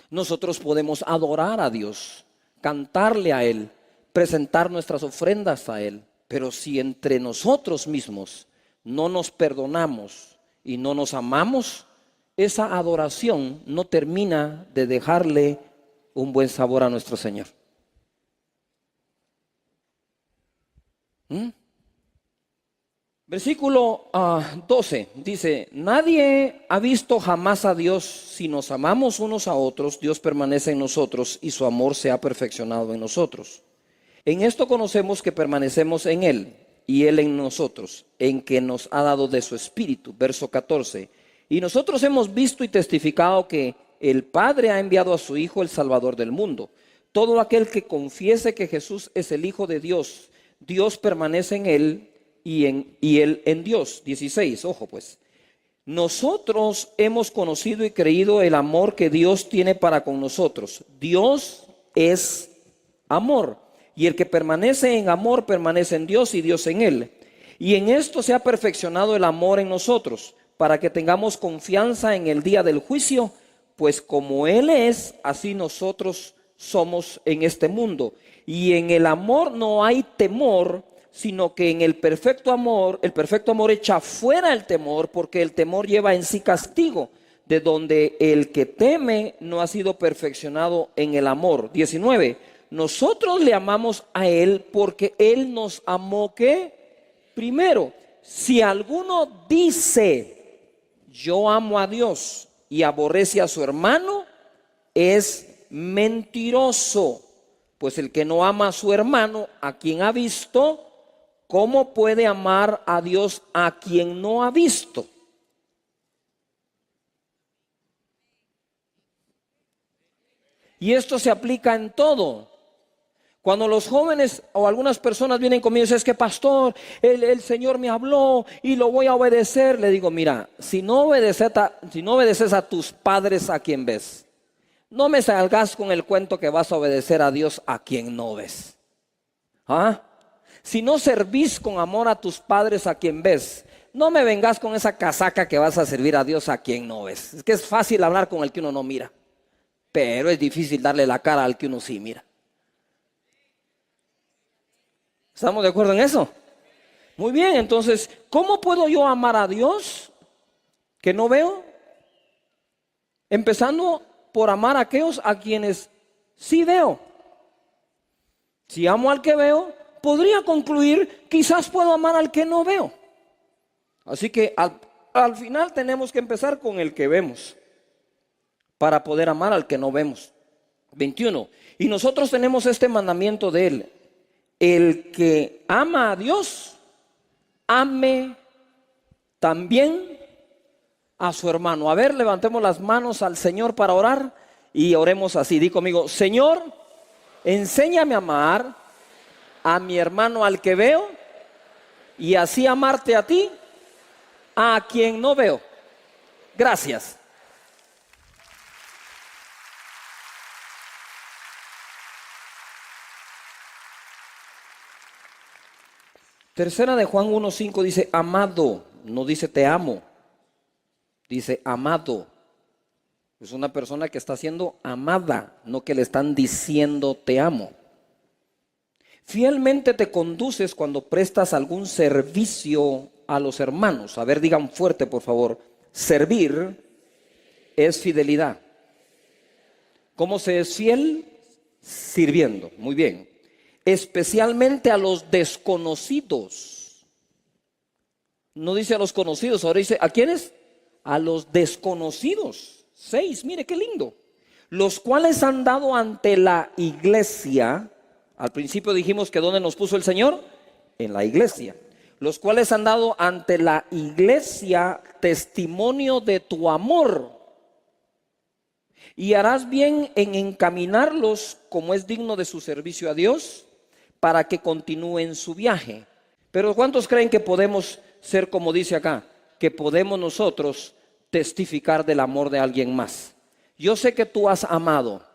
Nosotros podemos adorar a Dios, cantarle a Él, presentar nuestras ofrendas a Él, pero si entre nosotros mismos no nos perdonamos y no nos amamos, esa adoración no termina de dejarle un buen sabor a nuestro Señor. Versículo 12 dice: nadie ha visto jamás a Dios. Si nos amamos unos a otros, Dios permanece en nosotros y su amor se ha perfeccionado en nosotros. En esto conocemos que permanecemos en Él y Él en nosotros, en que nos ha dado de su Espíritu. Verso 14, y nosotros hemos visto y testificado que el Padre ha enviado a su Hijo, el Salvador del mundo. Todo aquel que confiese que Jesús es el Hijo de Dios, Dios permanece en Él y Él en Dios. 16, ojo pues. Nosotros hemos conocido y creído el amor que Dios tiene para con nosotros. Dios es amor. Y el que permanece en amor permanece en Dios y Dios en él. Y en esto se ha perfeccionado el amor en nosotros, para que tengamos confianza en el día del juicio, pues como Él es, así nosotros somos en este mundo. Y en el amor no hay temor, sino que en el perfecto amor echa fuera el temor, porque el temor lleva en sí castigo, de donde el que teme no ha sido perfeccionado en el amor. 19. Nosotros le amamos a Él porque Él nos amó ¿qué? Primero. Si alguno dice yo amo a Dios y aborrece a su hermano, es mentiroso. Pues el que no ama a su hermano, a quien ha visto, ¿cómo puede amar a Dios a quien no ha visto? Y esto se aplica en todo. Cuando los jóvenes o algunas personas vienen conmigo y dicen: es que pastor, el Señor me habló y lo voy a obedecer. Le digo: mira, si no obedeces a tus padres, a quien ves, no me salgas con el cuento que vas a obedecer a Dios a quien no ves. Si no servís con amor a tus padres, a quien ves, no me vengas con esa casaca que vas a servir a Dios a quien no ves. Es que es fácil hablar con el que uno no mira, pero es difícil darle la cara al que uno sí mira. ¿Estamos de acuerdo en eso? Muy bien, entonces, ¿cómo puedo yo amar a Dios que no veo? Empezando por amar a aquellos a quienes sí veo. Si amo al que veo, podría concluir, quizás puedo amar al que no veo. Así que al final tenemos que empezar con el que vemos para poder amar al que no vemos. 21. Y nosotros tenemos este mandamiento de él: el que ama a Dios, ame también a su hermano. A ver, levantemos las manos al Señor para orar y oremos así. Di conmigo: Señor, enséñame a amar a mi hermano al que veo, y así amarte a ti, a quien no veo. Gracias. Tercera de Juan 1:5 dice amado, no dice te amo, dice amado. Es una persona que está siendo amada, no que le están diciendo te amo. Fielmente te conduces cuando prestas algún servicio a los hermanos. A ver, digan fuerte por favor: servir es fidelidad. ¿Cómo se es fiel? Sirviendo. Muy bien. Especialmente a los desconocidos. No dice a los conocidos, ahora dice ¿a quiénes? A los desconocidos. 6, mire qué lindo. Los cuales han dado ante la iglesia. Al principio dijimos que ¿dónde nos puso el Señor? En la iglesia. Los cuales han dado ante la iglesia testimonio de tu amor. Y harás bien en encaminarlos como es digno de su servicio a Dios, para que continúen su viaje. Pero ¿cuántos creen que podemos ser como dice acá? Que podemos nosotros testificar del amor de alguien más. Yo sé que tú has amado.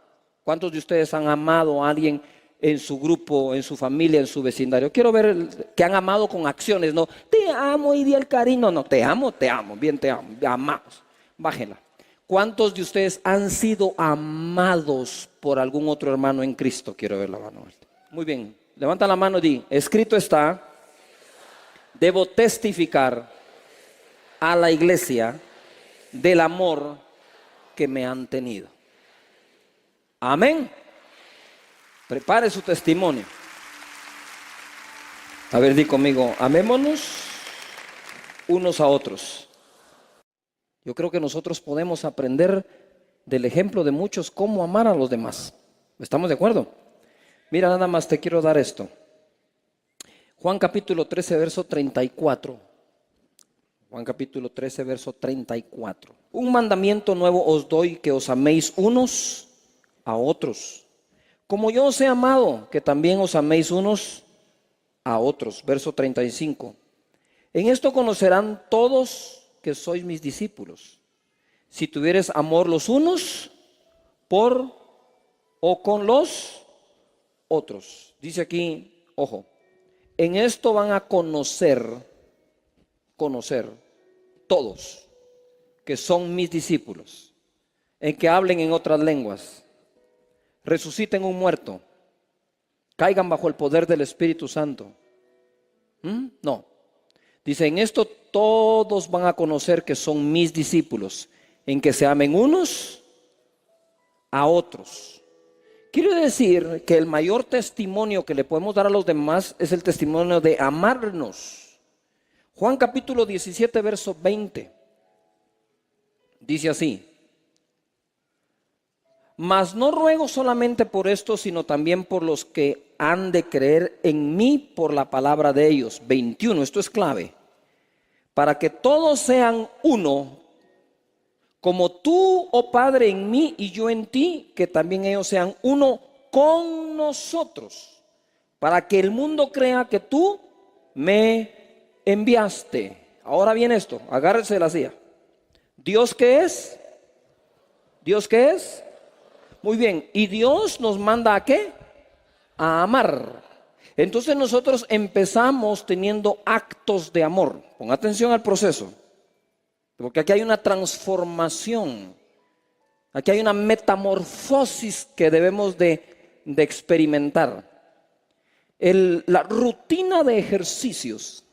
¿Cuántos de ustedes han amado a alguien en su grupo, en su familia, en su vecindario? Quiero ver que han amado con acciones, no te amo y di el cariño, no, te amo, bien te amo, amamos. Bájenla. ¿Cuántos de ustedes han sido amados por algún otro hermano en Cristo? Quiero ver la mano. Muy bien, levanta la mano y di: escrito está, debo testificar a la iglesia del amor que me han tenido. Amén. Prepare su testimonio. A ver, di conmigo: amémonos unos a otros. Yo creo que nosotros podemos aprender del ejemplo de muchos cómo amar a los demás. ¿Estamos de acuerdo? Mira, nada más te quiero dar esto. Juan capítulo 13, verso 34. Juan capítulo 13, verso 34. Un mandamiento nuevo os doy, que os améis unos a otros. Como yo os he amado, que también os améis unos a otros. Verso 35. En esto conocerán todos que sois mis discípulos, si tuvieres amor los unos por o con los otros. Dice aquí, ojo, en esto van a conocer todos que son mis discípulos, en que hablen en otras lenguas, resuciten un muerto, caigan bajo el poder del Espíritu Santo. No. Dice, en esto todos van a conocer que son mis discípulos, en que se amen unos a otros. Quiere decir que el mayor testimonio que le podemos dar a los demás es el testimonio de amarnos. Juan capítulo 17, verso 20. Dice así: mas no ruego solamente por esto, sino también por los que han de creer en mí por la palabra de ellos. 21, esto es clave. Para que todos sean uno, como tú, oh Padre, en mí y yo en ti, que también ellos sean uno con nosotros, para que el mundo crea que tú me enviaste. Ahora viene esto, agárrese de la silla. ¿Dios qué es? ¿Dios qué es? Muy bien, ¿y Dios nos manda a qué? A amar. Entonces nosotros empezamos teniendo actos de amor. Pon atención al proceso, porque aquí hay una transformación, aquí hay una metamorfosis que debemos de experimentar. La rutina de ejercicios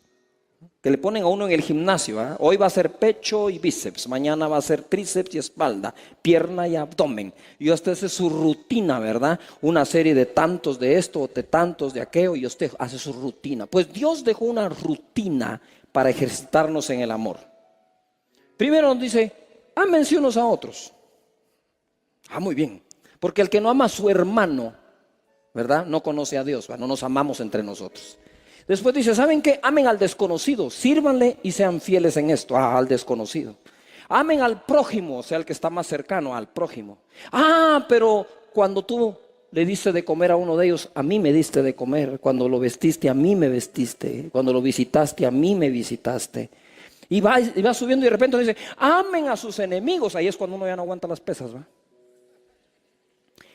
que le ponen a uno en el gimnasio, ¿eh? Hoy va a ser pecho y bíceps, mañana va a ser tríceps y espalda, pierna y abdomen. Y usted hace su rutina, ¿verdad? Una serie de tantos de esto, de tantos de aquello, y usted hace su rutina. Pues Dios dejó una rutina para ejercitarnos en el amor. Primero nos dice, ámense unos a otros. Muy bien. Porque el que no ama a su hermano, ¿verdad? No conoce a Dios, ¿verdad? No nos amamos entre nosotros. Después dice, ¿saben qué? Amen al desconocido, sírvanle y sean fieles en esto, al desconocido. Amen al prójimo, o sea, el que está más cercano al prójimo. Pero cuando tú le diste de comer a uno de ellos, a mí me diste de comer. Cuando lo vestiste, a mí me vestiste. Cuando lo visitaste, a mí me visitaste. Y va subiendo y de repente dice, amen a sus enemigos. Ahí es cuando uno ya no aguanta las pesas, ¿va?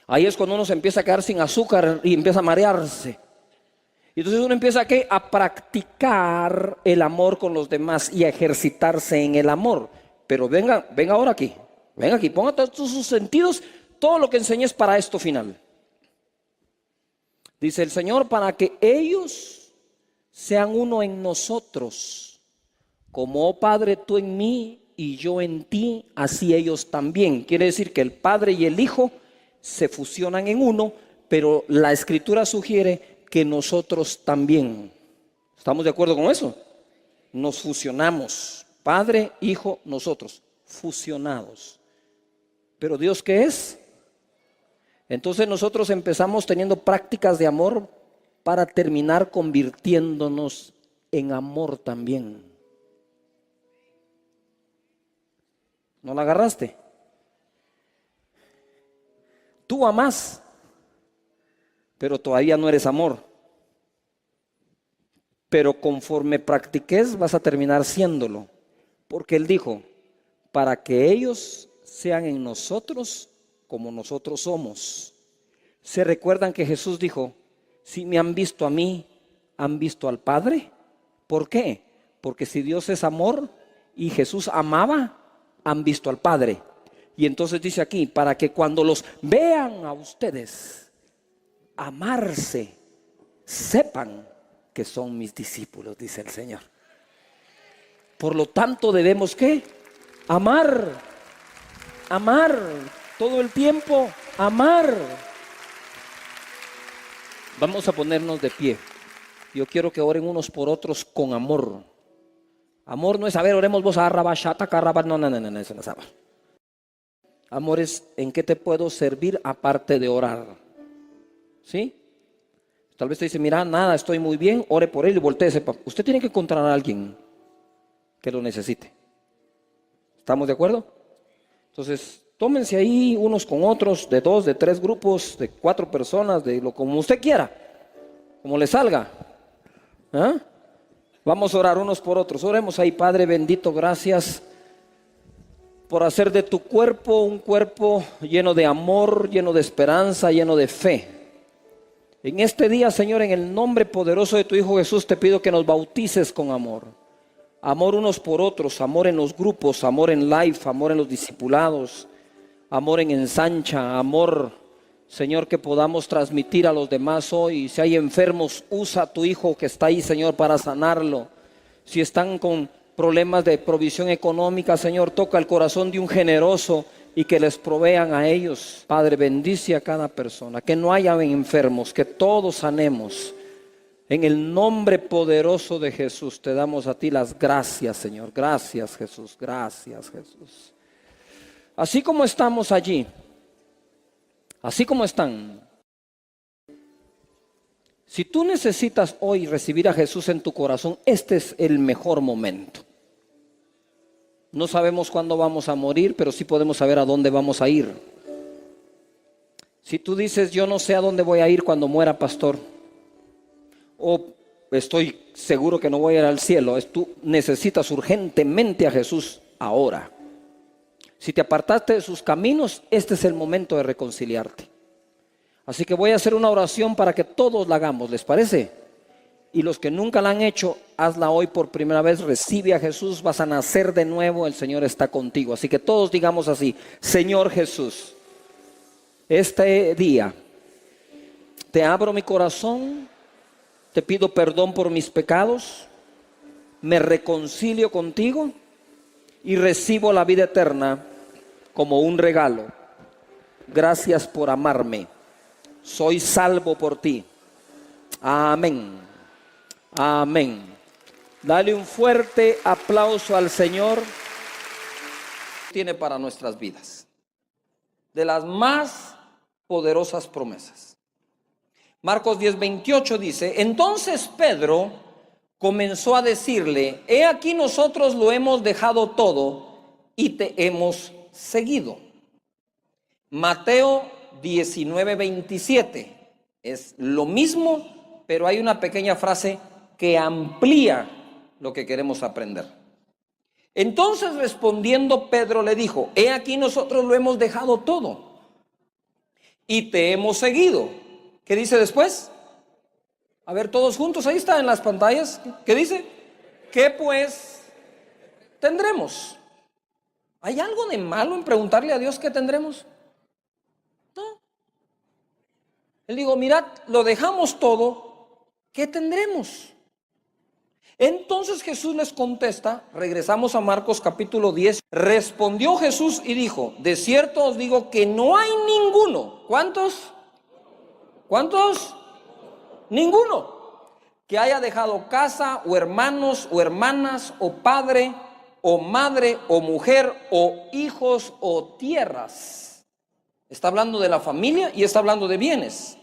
Ahí es cuando uno se empieza a quedar sin azúcar y empieza a marearse. Y entonces uno empieza a practicar el amor con los demás y a ejercitarse en el amor. Pero venga ahora aquí, ponga todos sus sentidos, todo lo que enseñé es para esto final. Dice el Señor, para que ellos sean uno en nosotros, como, oh Padre, tú en mí y yo en ti, así ellos también. Quiere decir que el Padre y el Hijo se fusionan en uno, pero la Escritura sugiere que nosotros también. ¿Estamos de acuerdo con eso? Nos fusionamos. Padre, Hijo, nosotros. Fusionados. ¿Pero Dios qué es? Entonces nosotros empezamos teniendo prácticas de amor para terminar convirtiéndonos en amor también. ¿No la agarraste? Tú amás, pero todavía no eres amor. Pero conforme practiques vas a terminar siéndolo. Porque Él dijo, para que ellos sean en nosotros como nosotros somos. ¿Se recuerdan que Jesús dijo, si me han visto a mí, han visto al Padre? ¿Por qué? Porque si Dios es amor y Jesús amaba, han visto al Padre. Y entonces dice aquí, para que cuando los vean a ustedes amarse, sepan que son mis discípulos, dice el Señor. Por lo tanto debemos ¿qué? Amar todo el tiempo, amar. Vamos a ponernos de pie. Yo quiero que oren unos por otros con amor. Amor no es, a ver, oremos vos a rabashata, no, eso no es amor. Amor es en qué te puedo servir aparte de orar. ¿Sí? Tal vez te dice, mira, nada, estoy muy bien, ore por él y volteese. Usted tiene que encontrar a alguien que lo necesite. ¿Estamos de acuerdo? Entonces, tómense ahí unos con otros, de 2, de 3 grupos, de 4 personas, de lo como usted quiera, como le salga. Vamos a orar unos por otros. Oremos ahí, Padre bendito, gracias por hacer de tu cuerpo un cuerpo lleno de amor, lleno de esperanza, lleno de fe. En este día, Señor, en el nombre poderoso de tu Hijo Jesús, te pido que nos bautices con amor. Amor unos por otros, amor en los grupos, amor en life, amor en los discipulados, amor en ensancha, amor, Señor, que podamos transmitir a los demás hoy. Si hay enfermos, usa a tu Hijo que está ahí, Señor, para sanarlo. Si están con problemas de provisión económica, Señor, toca el corazón de un generoso y que les provean a ellos. Padre, bendice a cada persona, que no haya enfermos, que todos sanemos. En el nombre poderoso de Jesús te damos a ti las gracias, Señor. Gracias, Jesús. Gracias, Jesús. Así como estamos allí, así como están, si tú necesitas hoy recibir a Jesús en tu corazón, este es el mejor momento. No sabemos cuándo vamos a morir, pero sí podemos saber a dónde vamos a ir. Si tú dices, yo no sé a dónde voy a ir cuando muera, pastor, o estoy seguro que no voy a ir al cielo, tú necesitas urgentemente a Jesús ahora. Si te apartaste de sus caminos, este es el momento de reconciliarte. Así que voy a hacer una oración para que todos la hagamos, ¿les parece? Y los que nunca la han hecho, hazla hoy por primera vez, recibe a Jesús, vas a nacer de nuevo, el Señor está contigo. Así que todos digamos así, Señor Jesús, este día te abro mi corazón, te pido perdón por mis pecados, me reconcilio contigo y recibo la vida eterna como un regalo. Gracias por amarme. Soy salvo por ti. Amén. Amén. Dale un fuerte aplauso al Señor. Tiene para nuestras vidas de las más poderosas promesas. Marcos 10:28 dice: entonces Pedro comenzó a decirle: he aquí, nosotros lo hemos dejado todo y te hemos seguido. Mateo 19:27 es lo mismo, pero hay una pequeña frase que amplía lo que queremos aprender. Entonces, respondiendo, Pedro le dijo: he aquí, nosotros lo hemos dejado todo y te hemos seguido. ¿Qué dice después? A ver, todos juntos, ahí está en las pantallas. ¿Qué dice? ¿Qué pues tendremos? ¿Hay algo de malo en preguntarle a Dios qué tendremos? No. Él dijo: mirad, lo dejamos todo, ¿qué tendremos? Entonces Jesús les contesta, regresamos a Marcos capítulo 10. Respondió Jesús y dijo: de cierto os digo que no hay ninguno. ¿Cuántos? ¿Cuántos? Ninguno que haya dejado casa o hermanos o hermanas o padre o madre o mujer o hijos o tierras. Está hablando de la familia y está hablando de bienes.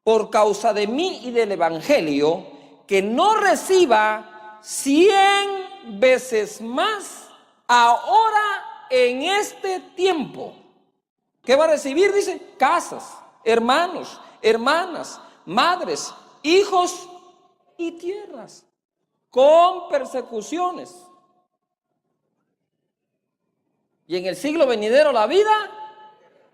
Por causa de mí y del evangelio, que no reciba 100 veces más ahora en este tiempo. ¿Qué va a recibir? Dice: casas, hermanos, hermanas, madres, hijos y tierras, con persecuciones. Y en el siglo venidero la vida,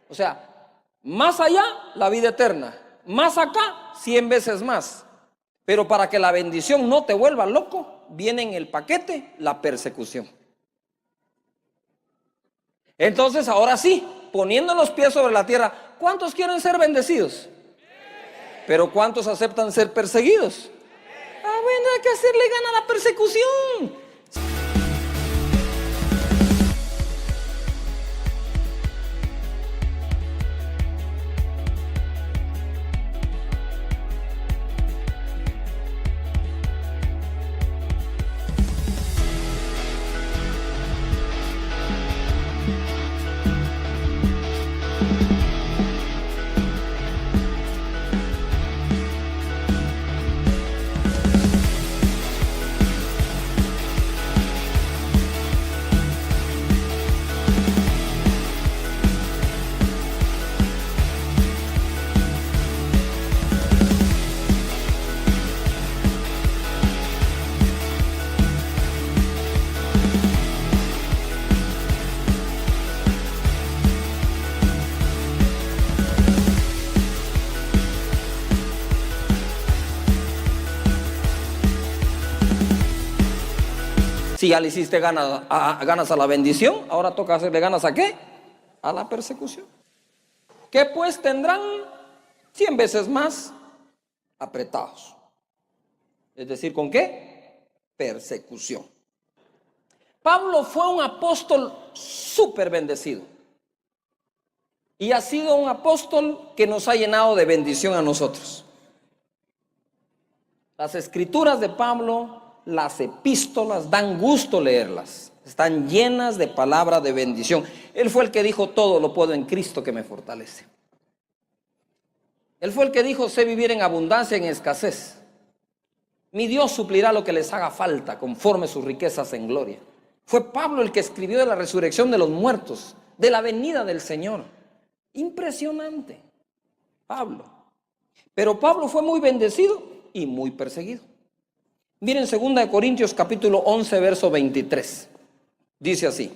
o sea, más allá la vida eterna, más acá 100 veces más. Pero para que la bendición no te vuelva loco, viene en el paquete la persecución. Entonces, ahora sí, poniendo los pies sobre la tierra, ¿cuántos quieren ser bendecidos? Pero ¿cuántos aceptan ser perseguidos? Bueno, hay que hacerle gana a la persecución. Si ya le hiciste ganas a la bendición, ahora toca hacerle ganas ¿a qué? A la persecución. ¿Qué pues tendrán? 100 veces más apretados. Es decir, ¿con qué? Persecución. Pablo fue un apóstol súper bendecido. Y ha sido un apóstol que nos ha llenado de bendición a nosotros. Las escrituras de Pablo, las epístolas, dan gusto leerlas. Están llenas de palabra de bendición. Él fue el que dijo: todo lo puedo en Cristo que me fortalece. Él fue el que dijo: sé vivir en abundancia, en escasez. Mi Dios suplirá lo que les haga falta conforme sus riquezas en gloria. Fue Pablo el que escribió de la resurrección de los muertos, de la venida del Señor. Impresionante, Pablo. Pero Pablo fue muy bendecido y muy perseguido. Miren 2 Corintios capítulo 11, verso 23. Dice así: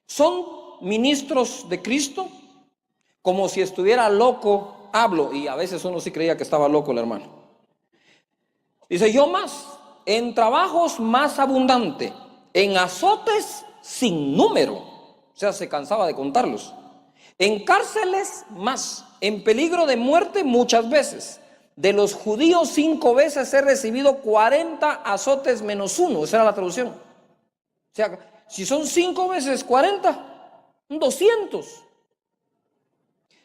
son ministros de Cristo, como si estuviera loco, hablo. Y a veces uno sí creía que estaba loco el hermano. Dice: yo más, en trabajos más abundante, en azotes sin número. O sea, se cansaba de contarlos. En cárceles más, en peligro de muerte muchas veces. De los judíos 5 veces he recibido 40 azotes menos 1. Esa era la traducción. O sea, si son 5 veces 40, 200.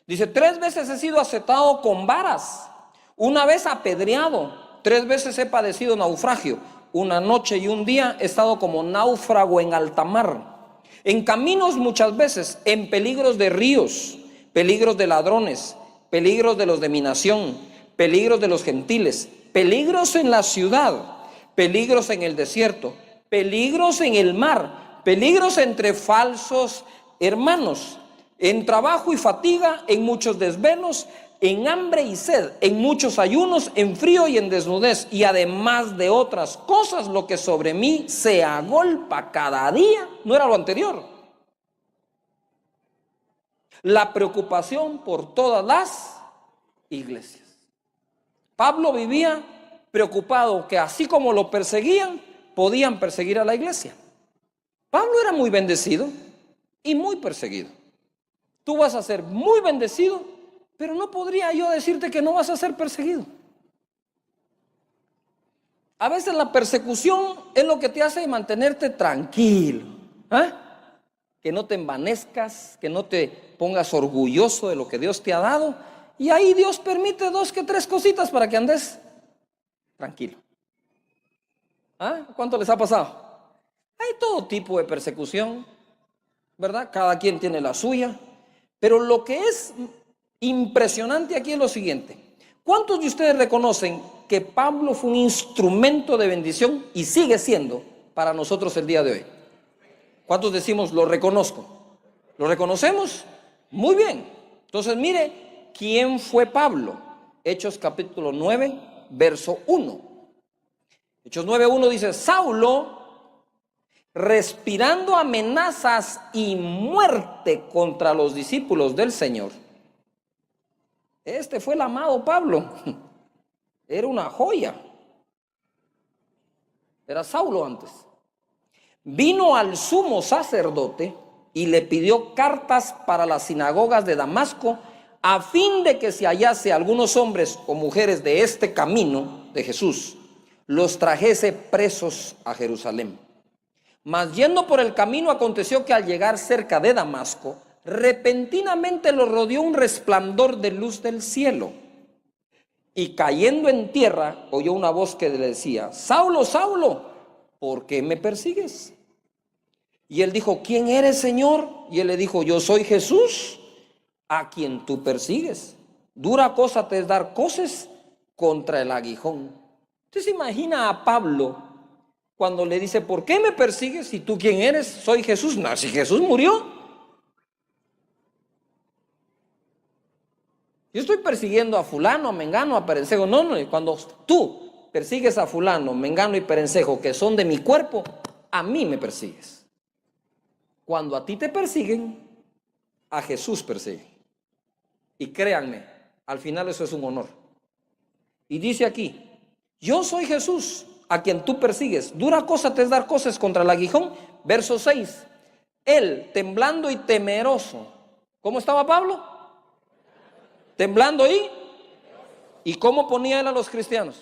Dice, 3 veces he sido azotado con varas, 1 vez apedreado, 3 veces he padecido naufragio, 1 noche y 1 día he estado como náufrago en alta mar. En caminos muchas veces, en peligros de ríos, peligros de ladrones, peligros de los de mi nación, peligros de los gentiles, peligros en la ciudad, peligros en el desierto, peligros en el mar, peligros entre falsos hermanos, en trabajo y fatiga, en muchos desvelos, en hambre y sed, en muchos ayunos, en frío y en desnudez, y además de otras cosas, lo que sobre mí se agolpa cada día, no era lo anterior. La preocupación por todas las iglesias. Pablo vivía preocupado que así como lo perseguían, podían perseguir a la iglesia. Pablo era muy bendecido y muy perseguido. Tú vas a ser muy bendecido, pero no podría yo decirte que no vas a ser perseguido. A veces la persecución es lo que te hace mantenerte tranquilo, que no te envanezcas, que no te pongas orgulloso de lo que Dios te ha dado, y ahí Dios permite 2 que 3 cositas para que andes tranquilo. ¿Cuánto les ha pasado? Hay todo tipo de persecución, ¿verdad? Cada quien tiene la suya, pero lo que es impresionante aquí es lo siguiente. ¿Cuántos de ustedes reconocen que Pablo fue un instrumento de bendición y sigue siendo para nosotros el día de hoy? ¿Cuántos decimos lo reconozco? ¿Lo reconocemos? Muy bien. Entonces mire quién fue Pablo. Hechos capítulo 9, verso 1. Hechos 9:1 dice, Saulo, respirando amenazas y muerte contra los discípulos del Señor. Este fue el amado Pablo. Era una joya. Era Saulo antes. Vino al sumo sacerdote y le pidió cartas para las sinagogas de Damasco, a fin de que si hallase algunos hombres o mujeres de este camino de Jesús, los trajese presos a Jerusalén. Mas yendo por el camino, aconteció que al llegar cerca de Damasco, repentinamente lo rodeó un resplandor de luz del cielo. Y cayendo en tierra, oyó una voz que le decía, Saulo, Saulo, ¿por qué me persigues? Y él dijo, ¿quién eres, Señor? Y él le dijo, yo soy Jesús, a quien tú persigues. Dura cosa te es dar coces contra el aguijón. ¿Usted se imagina a Pablo cuando le dice, ¿por qué me persigues? ¿Y tú quién eres? Soy Jesús. No, si Jesús murió. Yo estoy persiguiendo a fulano, a mengano, a perencejo. No, cuando tú persigues a fulano, mengano y perencejo, que son de mi cuerpo, a mí me persigues. Cuando a ti te persiguen, a Jesús persiguen. Y créanme, al final eso es un honor. Y dice aquí, yo soy Jesús, a quien tú persigues. Dura cosa te es dar cosas contra el aguijón. Verso 6. Él, temblando y temeroso. ¿Cómo estaba Pablo? Temblando ¿y cómo ponía él a los cristianos?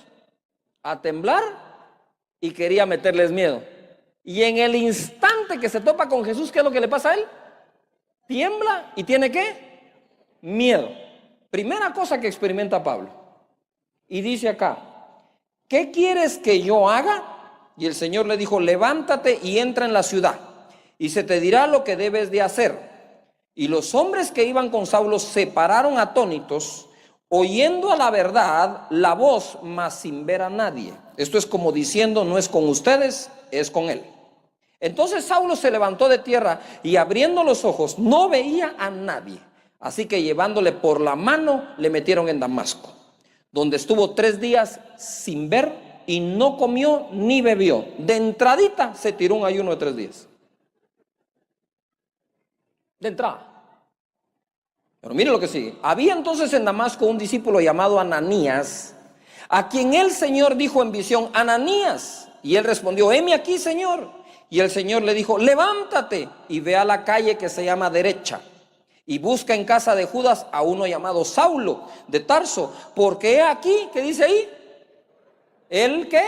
A temblar y quería meterles miedo. Y en el instante que se topa con Jesús, ¿qué es lo que le pasa a él? Tiembla y tiene ¿qué? Miedo. Primera cosa que experimenta Pablo. Y dice acá, ¿qué quieres que yo haga? Y el Señor le dijo, levántate y entra en la ciudad, y se te dirá lo que debes de hacer. Y los hombres que iban con Saulo se pararon atónitos, oyendo a la verdad la voz, mas sin ver a nadie. Esto es como diciendo, no es con ustedes, es con él. Entonces Saulo se levantó de tierra y abriendo los ojos no veía a nadie. Así que llevándole por la mano le metieron en Damasco, donde estuvo 3 días sin ver y no comió ni bebió. De entradita se tiró un ayuno de 3 días. De entrada. Pero mire lo que sigue. Había entonces en Damasco un discípulo llamado Ananías, a quien el Señor dijo en visión, Ananías. Y él respondió, heme aquí, Señor. Y el Señor le dijo, levántate y ve a la calle que se llama Derecha, y busca en casa de Judas a uno llamado Saulo de Tarso, porque he aquí, ¿qué dice ahí? ¿El qué?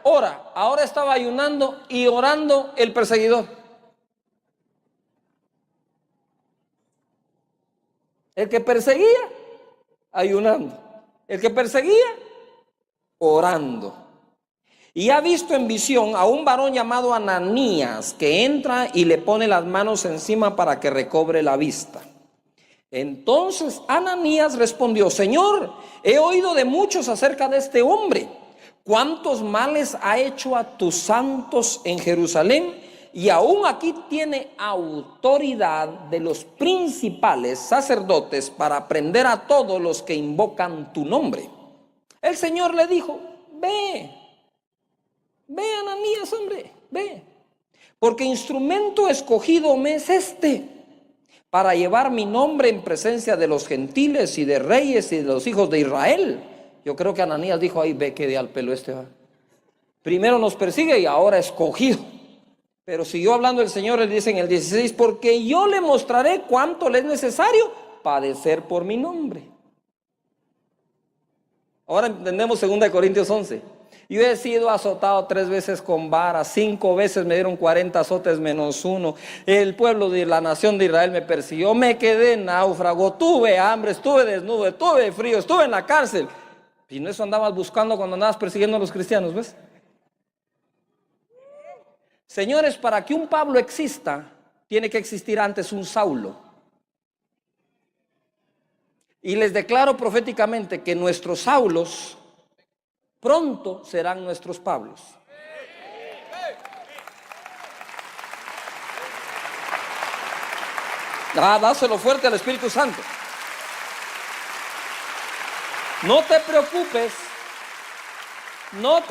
Ora. Ahora estaba ayunando y orando el perseguidor. El que perseguía, ayunando. El que perseguía, orando. Y ha visto en visión a un varón llamado Ananías, que entra y le pone las manos encima para que recobre la vista. Entonces Ananías respondió: Señor, he oído de muchos acerca de este hombre, cuántos males ha hecho a tus santos en Jerusalén, y aún aquí tiene autoridad de los principales sacerdotes para prender a todos los que invocan tu nombre. El Señor le dijo: ve, Ananías, hombre, ve, porque instrumento escogido me es este, para llevar mi nombre en presencia de los gentiles y de reyes y de los hijos de Israel. Yo creo que Ananías dijo: ay, ve que de al pelo este va. Primero nos persigue y ahora escogido. Pero siguió hablando el Señor, él dice en el 16: porque yo le mostraré cuánto le es necesario padecer por mi nombre. Ahora entendemos 2 Corintios 11. Yo he sido azotado 3 veces con vara, 5 veces me dieron 40 azotes menos 1. El pueblo de la nación de Israel me persiguió, me quedé náufrago, tuve hambre, estuve desnudo, estuve frío, estuve en la cárcel. Y no eso andabas buscando cuando andabas persiguiendo a los cristianos, ¿ves? Señores, para que un Pablo exista, tiene que existir antes un Saulo. Y les declaro proféticamente que nuestros Saulos pronto serán nuestros Pablos. Dáselo fuerte al Espíritu Santo. No te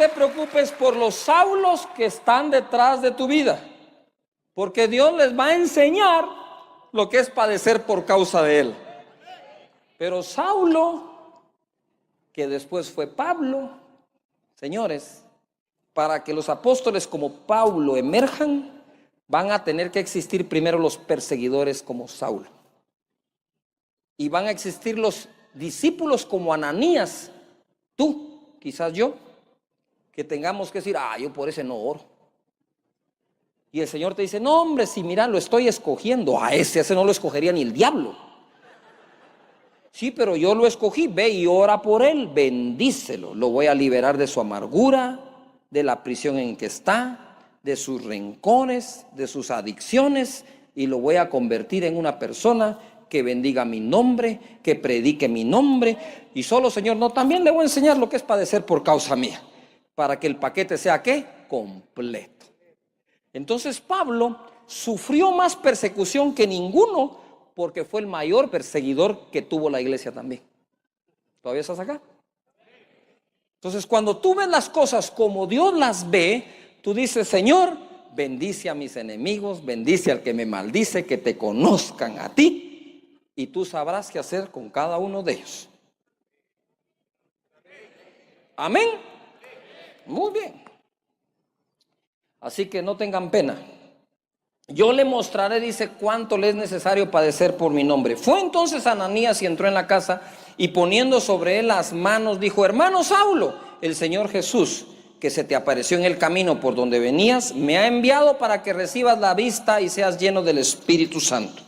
preocupes por los Saulos que están detrás de tu vida, porque Dios les va a enseñar lo que es padecer por causa de Él. Pero Saulo, que después fue Pablo, señores, para que los apóstoles como Pablo emerjan, van a tener que existir primero los perseguidores como Saulo. Y van a existir los discípulos como Ananías, tú, quizás yo, que tengamos que decir: yo por ese no oro. Y el Señor te dice: no, hombre, si mira, lo estoy escogiendo. A ese no lo escogería ni el diablo. Sí, pero yo lo escogí, ve y ora por él, bendícelo. Lo voy a liberar de su amargura, de la prisión en que está, de sus rencores, de sus adicciones, y lo voy a convertir en una persona que bendiga mi nombre, que predique mi nombre. Y solo, Señor, no, también le voy a enseñar lo que es padecer por causa mía, para que el paquete sea, ¿qué? Completo. Entonces Pablo sufrió más persecución que ninguno, porque fue el mayor perseguidor que tuvo la iglesia también. ¿Todavía estás acá? Entonces, cuando tú ves las cosas como Dios las ve, tú dices: Señor, bendice a mis enemigos, bendice al que me maldice, que te conozcan a ti, y tú sabrás qué hacer con cada uno de ellos. Amén. Muy bien. Así que no tengan pena. Yo le mostraré, dice, cuánto le es necesario padecer por mi nombre. Fue entonces Ananías y entró en la casa, y poniendo sobre él las manos, dijo: hermano Saulo, el Señor Jesús, que se te apareció en el camino por donde venías, me ha enviado para que recibas la vista y seas lleno del Espíritu Santo.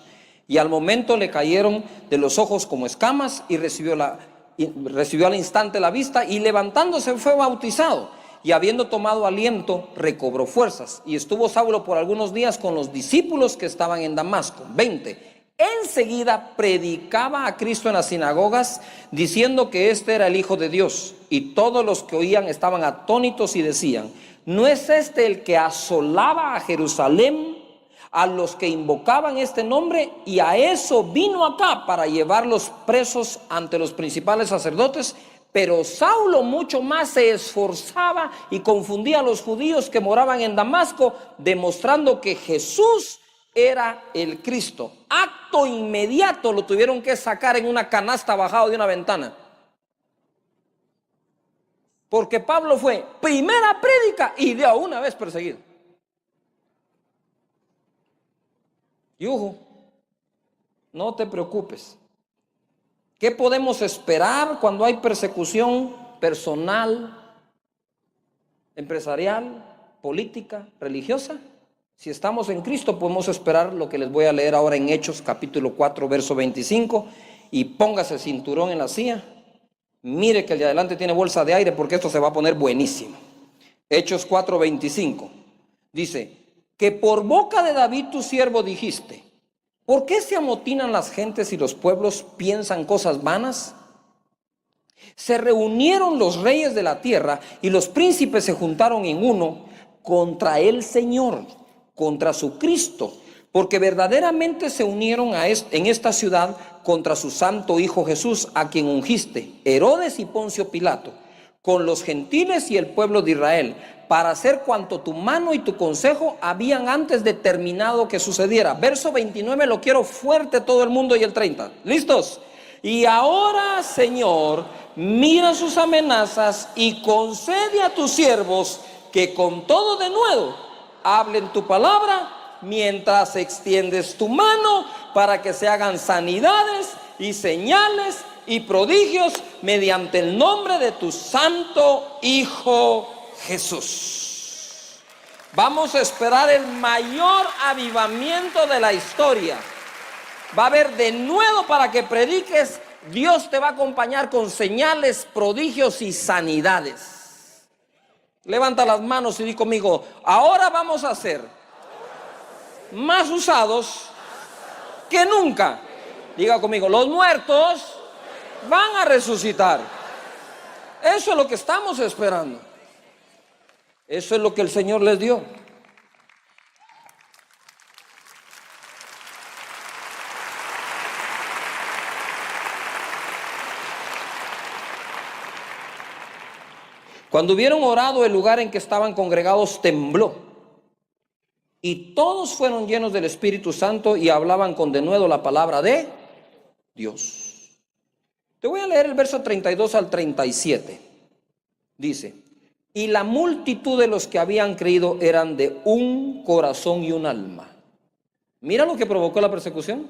Y al momento le cayeron de los ojos como escamas, y recibió al instante la vista, y levantándose fue bautizado. Y habiendo tomado aliento, recobró fuerzas. Y estuvo Saulo por algunos días con los discípulos que estaban en Damasco. 20. Enseguida predicaba a Cristo en las sinagogas, diciendo que este era el Hijo de Dios. Y todos los que oían estaban atónitos y decían: ¿no es este el que asolaba a Jerusalén, a los que invocaban este nombre? Y a eso vino acá, para llevarlos presos ante los principales sacerdotes. Pero Saulo mucho más se esforzaba y confundía a los judíos que moraban en Damasco, demostrando que Jesús era el Cristo. Acto inmediato lo tuvieron que sacar en una canasta bajado de una ventana. Porque Pablo fue primera prédica y de una vez perseguido. Y ojo, No te preocupes. ¿Qué podemos esperar cuando hay persecución personal, empresarial, política, religiosa? Si estamos en Cristo, podemos esperar lo que les voy a leer ahora en Hechos capítulo 4, verso 25. Y póngase el cinturón en la silla. Mire que el de adelante tiene bolsa de aire, porque esto se va a poner buenísimo. Hechos 4, 25. Dice, que por boca de David tu siervo dijiste, ¿por qué se amotinan las gentes y los pueblos piensan cosas vanas? Se reunieron los reyes de la tierra y los príncipes se juntaron en uno contra el Señor, contra su Cristo, porque verdaderamente se unieron en esta ciudad contra su santo Hijo Jesús, a quien ungiste, Herodes y Poncio Pilato, con los gentiles y el pueblo de Israel, para hacer cuanto tu mano y tu consejo habían antes determinado que sucediera. Verso 29 lo quiero fuerte todo el mundo, y el 30. ¿Listos? Y ahora, Señor, mira sus amenazas y concede a tus siervos que con todo denuedo hablen tu palabra, mientras extiendes tu mano para que se hagan sanidades y señales y prodigios mediante el nombre de tu santo Hijo Jesús. Vamos a esperar el mayor avivamiento de la historia. Va a haber denuedo para que prediques. Dios te va a acompañar con señales, prodigios y sanidades. Levanta las manos y di conmigo, ahora vamos a ser más usados que nunca. Diga conmigo, los muertos van a resucitar. Eso es lo que estamos esperando. Eso es lo que el Señor les dio. Cuando hubieron orado, el lugar en que estaban congregados tembló, y todos fueron llenos del Espíritu Santo y hablaban con denuedo la palabra de Dios. Te voy a leer el verso 32 al 37. Dice, y la multitud de los que habían creído eran de un corazón y un alma. Mira lo que provocó la persecución.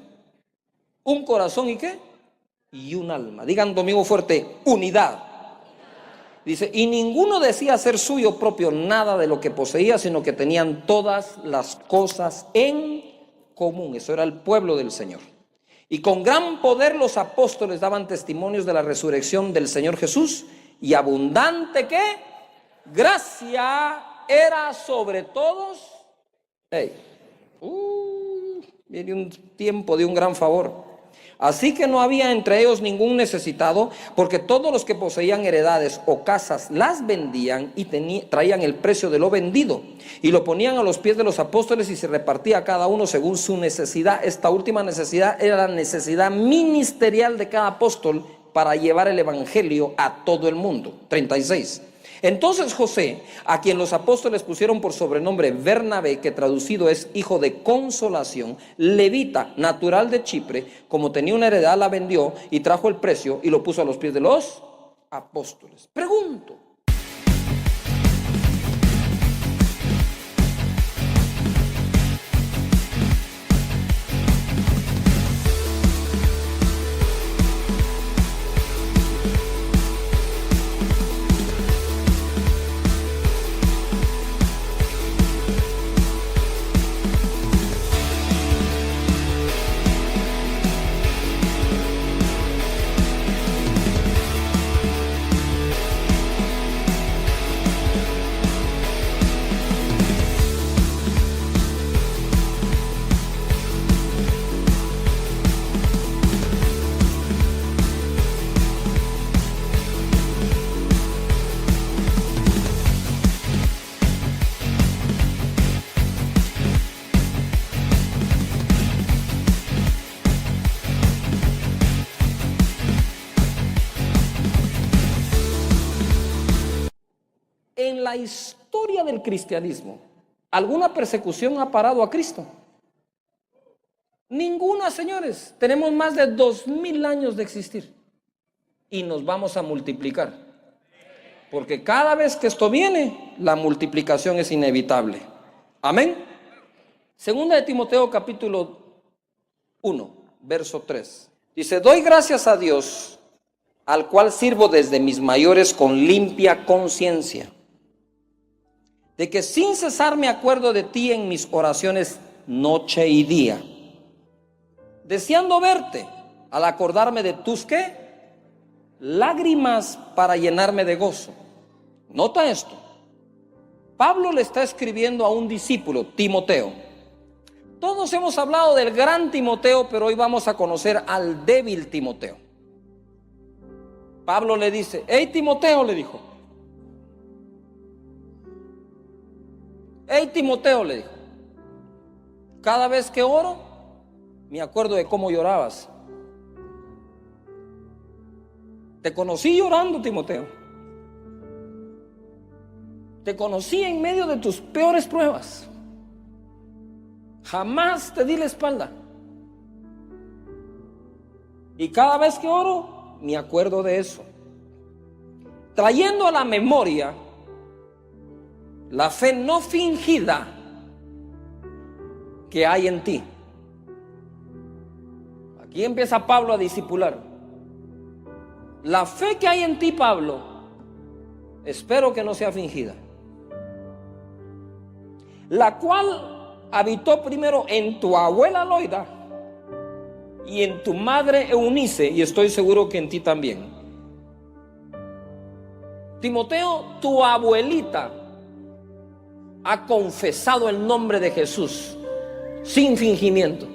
Un corazón y ¿qué? Y un alma. Digan conmigo fuerte, unidad. Dice, y ninguno decía ser suyo propio nada de lo que poseía, sino que tenían todas las cosas en común. Eso era el pueblo del Señor. Y con gran poder los apóstoles daban testimonios de la resurrección del Señor Jesús, y abundante ¿qué? Gracia era sobre todos. Viene un tiempo de un gran favor. Así que no había entre ellos ningún necesitado, porque todos los que poseían heredades o casas las vendían y traían el precio de lo vendido y lo ponían a los pies de los apóstoles, y se repartía a cada uno según su necesidad. Esta última necesidad era la necesidad ministerial de cada apóstol para llevar el evangelio a todo el mundo. 36. Entonces José, a quien los apóstoles pusieron por sobrenombre Bernabé, que traducido es hijo de consolación, levita, natural de Chipre, como tenía una heredad, la vendió y trajo el precio y lo puso a los pies de los apóstoles. Pregunto, en la historia del cristianismo, ¿alguna persecución ha parado a Cristo? Ninguna, señores. Tenemos más de 2000 años de existir y nos vamos a multiplicar, porque cada vez que esto viene, la multiplicación es inevitable. Amén. Segunda de Timoteo capítulo 1, verso 3. Dice: doy gracias a Dios, al cual sirvo desde mis mayores con limpia conciencia, de que sin cesar me acuerdo de ti en mis oraciones noche y día, deseando verte, al acordarme de tus ¿qué? Lágrimas, para llenarme de gozo. Nota esto. Pablo le está escribiendo a un discípulo, Timoteo. Todos hemos hablado del gran Timoteo, pero hoy vamos a conocer al débil Timoteo. Pablo le dice: hey Timoteo, le dijo. Hey Timoteo, le dijo. Cada vez que oro, me acuerdo de cómo llorabas. Te conocí llorando, Timoteo. Te conocí en medio de tus peores pruebas. Jamás te di la espalda. Y cada vez que oro, me acuerdo de eso, trayendo a la memoria la fe no fingida que hay en ti. Aquí empieza Pablo a discipular. La fe que hay en ti, Pablo, espero que no sea fingida, la cual habitó primero en tu abuela Loida y en tu madre Eunice, y estoy seguro que en ti también. Timoteo, tu abuelita ha confesado el nombre de Jesús sin fingimiento,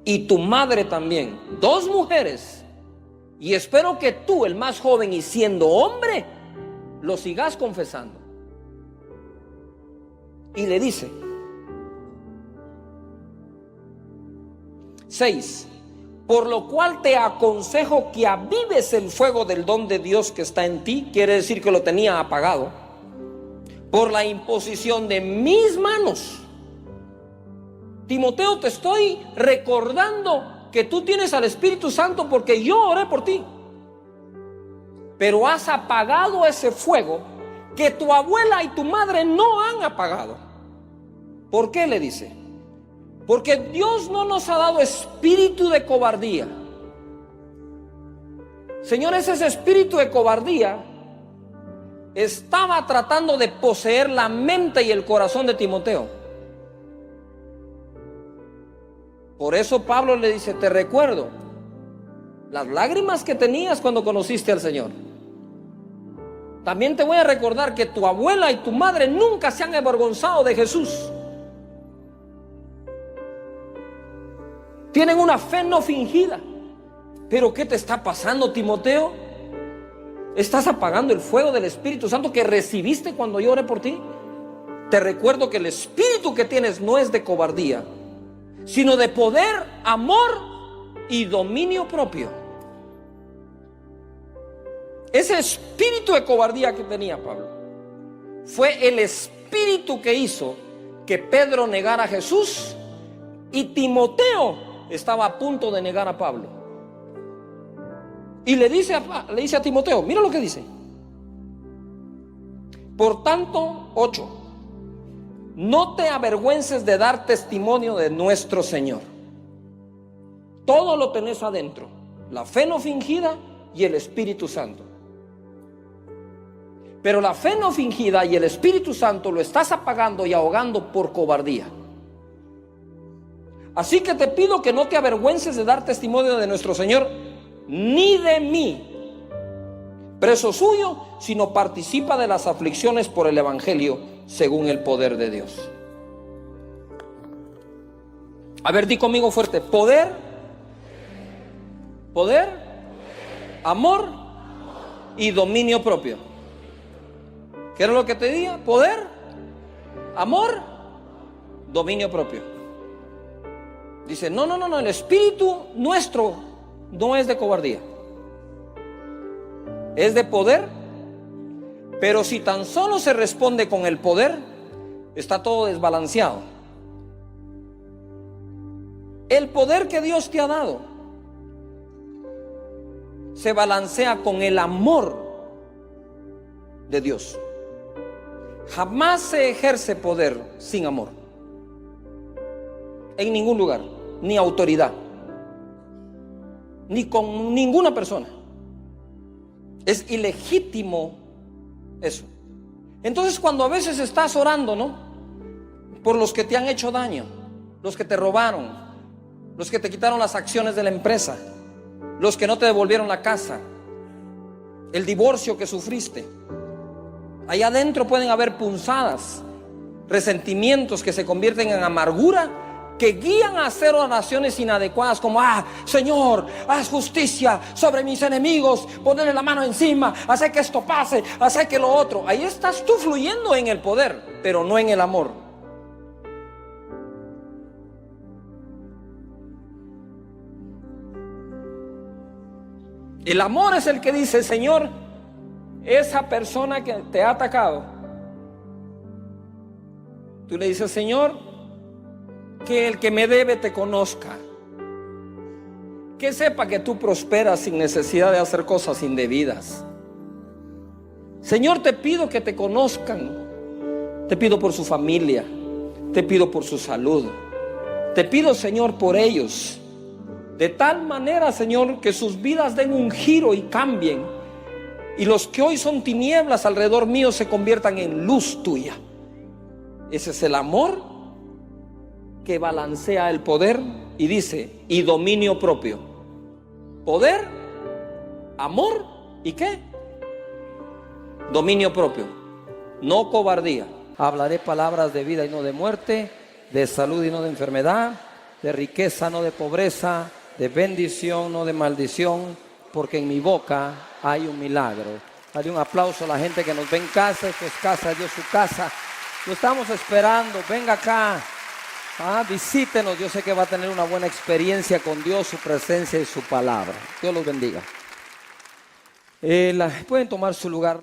y tu madre también. Dos mujeres. Y espero que tú, el más joven y siendo hombre, lo sigas confesando. Y le dice: 6. Por lo cual te aconsejo que avives el fuego del don de Dios que está en ti. Quiere decir que lo tenía apagado. Por la imposición de mis manos. Timoteo, te estoy recordando que tú tienes al Espíritu Santo porque yo oré por ti. Pero has apagado ese fuego que tu abuela y tu madre no han apagado. ¿Por qué? Le dice: porque Dios no nos ha dado espíritu de cobardía. Señores, ese espíritu de cobardía estaba tratando de poseer la mente y el corazón de Timoteo. Por eso Pablo le dice: te recuerdo las lágrimas que tenías cuando conociste al Señor. También te voy a recordar que tu abuela y tu madre nunca se han avergonzado de Jesús. Tienen una fe no fingida. ¿Pero qué te está pasando, Timoteo? ¿Estás apagando el fuego del Espíritu Santo que recibiste cuando yo oré por ti? Te recuerdo que el espíritu que tienes no es de cobardía, sino de poder, amor y dominio propio. Ese espíritu de cobardía que tenía Pablo fue el espíritu que hizo que Pedro negara a Jesús, y Timoteo estaba a punto de negar a Pablo. Y le dice a Timoteo, mira lo que dice: por tanto, 8, no te avergüences de dar testimonio de nuestro Señor. Todo lo tenés adentro: la fe no fingida y el Espíritu Santo. Pero la fe no fingida y el Espíritu Santo lo estás apagando y ahogando por cobardía. Así que te pido que no te avergüences de dar testimonio de nuestro Señor, ni de mí, preso suyo, sino participa de las aflicciones por el Evangelio según el poder de Dios. A ver, di conmigo fuerte: poder, amor y dominio propio. ¿Qué era lo que te diga? Poder, amor, dominio propio. Dice, no, el espíritu nuestro no es de cobardía, es de poder. Pero si tan solo se responde con el poder, está todo desbalanceado. El poder que Dios te ha dado se balancea con el amor de Dios. Jamás se ejerce poder sin amor, en ningún lugar, ni autoridad. ni con ninguna persona. Es ilegítimo eso. Entonces, cuando a veces estás orando, ¿no?, por los que te han hecho daño, los que te robaron, los que te quitaron las acciones de la empresa, los que no te devolvieron la casa, el divorcio que sufriste, allá adentro pueden haber punzadas, resentimientos que se convierten en amargura, que guían a hacer oraciones inadecuadas como: Señor, haz justicia sobre mis enemigos, ponerle la mano encima, hacer que esto pase, hacer que lo otro. Ahí estás tú fluyendo en el poder, pero no en el amor. El amor es el que dice: Señor, esa persona que te ha atacado, tú le dices: Señor, que el que me debe te conozca, que sepa que tú prosperas sin necesidad de hacer cosas indebidas. Señor, te pido que te conozcan, te pido por su familia, te pido por su salud, te pido, Señor, por ellos, de tal manera, Señor, que sus vidas den un giro y cambien, y los que hoy son tinieblas alrededor mío se conviertan en luz tuya. Ese es el amor que balancea el poder y dice: y dominio propio. Poder, amor y ¿qué? Dominio propio, no cobardía. Hablaré palabras de vida y no de muerte, de salud y no de enfermedad, de riqueza no de pobreza, de bendición no de maldición, porque en mi boca hay un milagro. Dale un aplauso a la gente que nos ve en casa. Esto es casa de Dios, su casa. Lo estamos esperando. Venga acá. Visítenos. Yo sé que va a tener una buena experiencia con Dios, su presencia y su palabra. Dios los bendiga. Pueden tomar su lugar.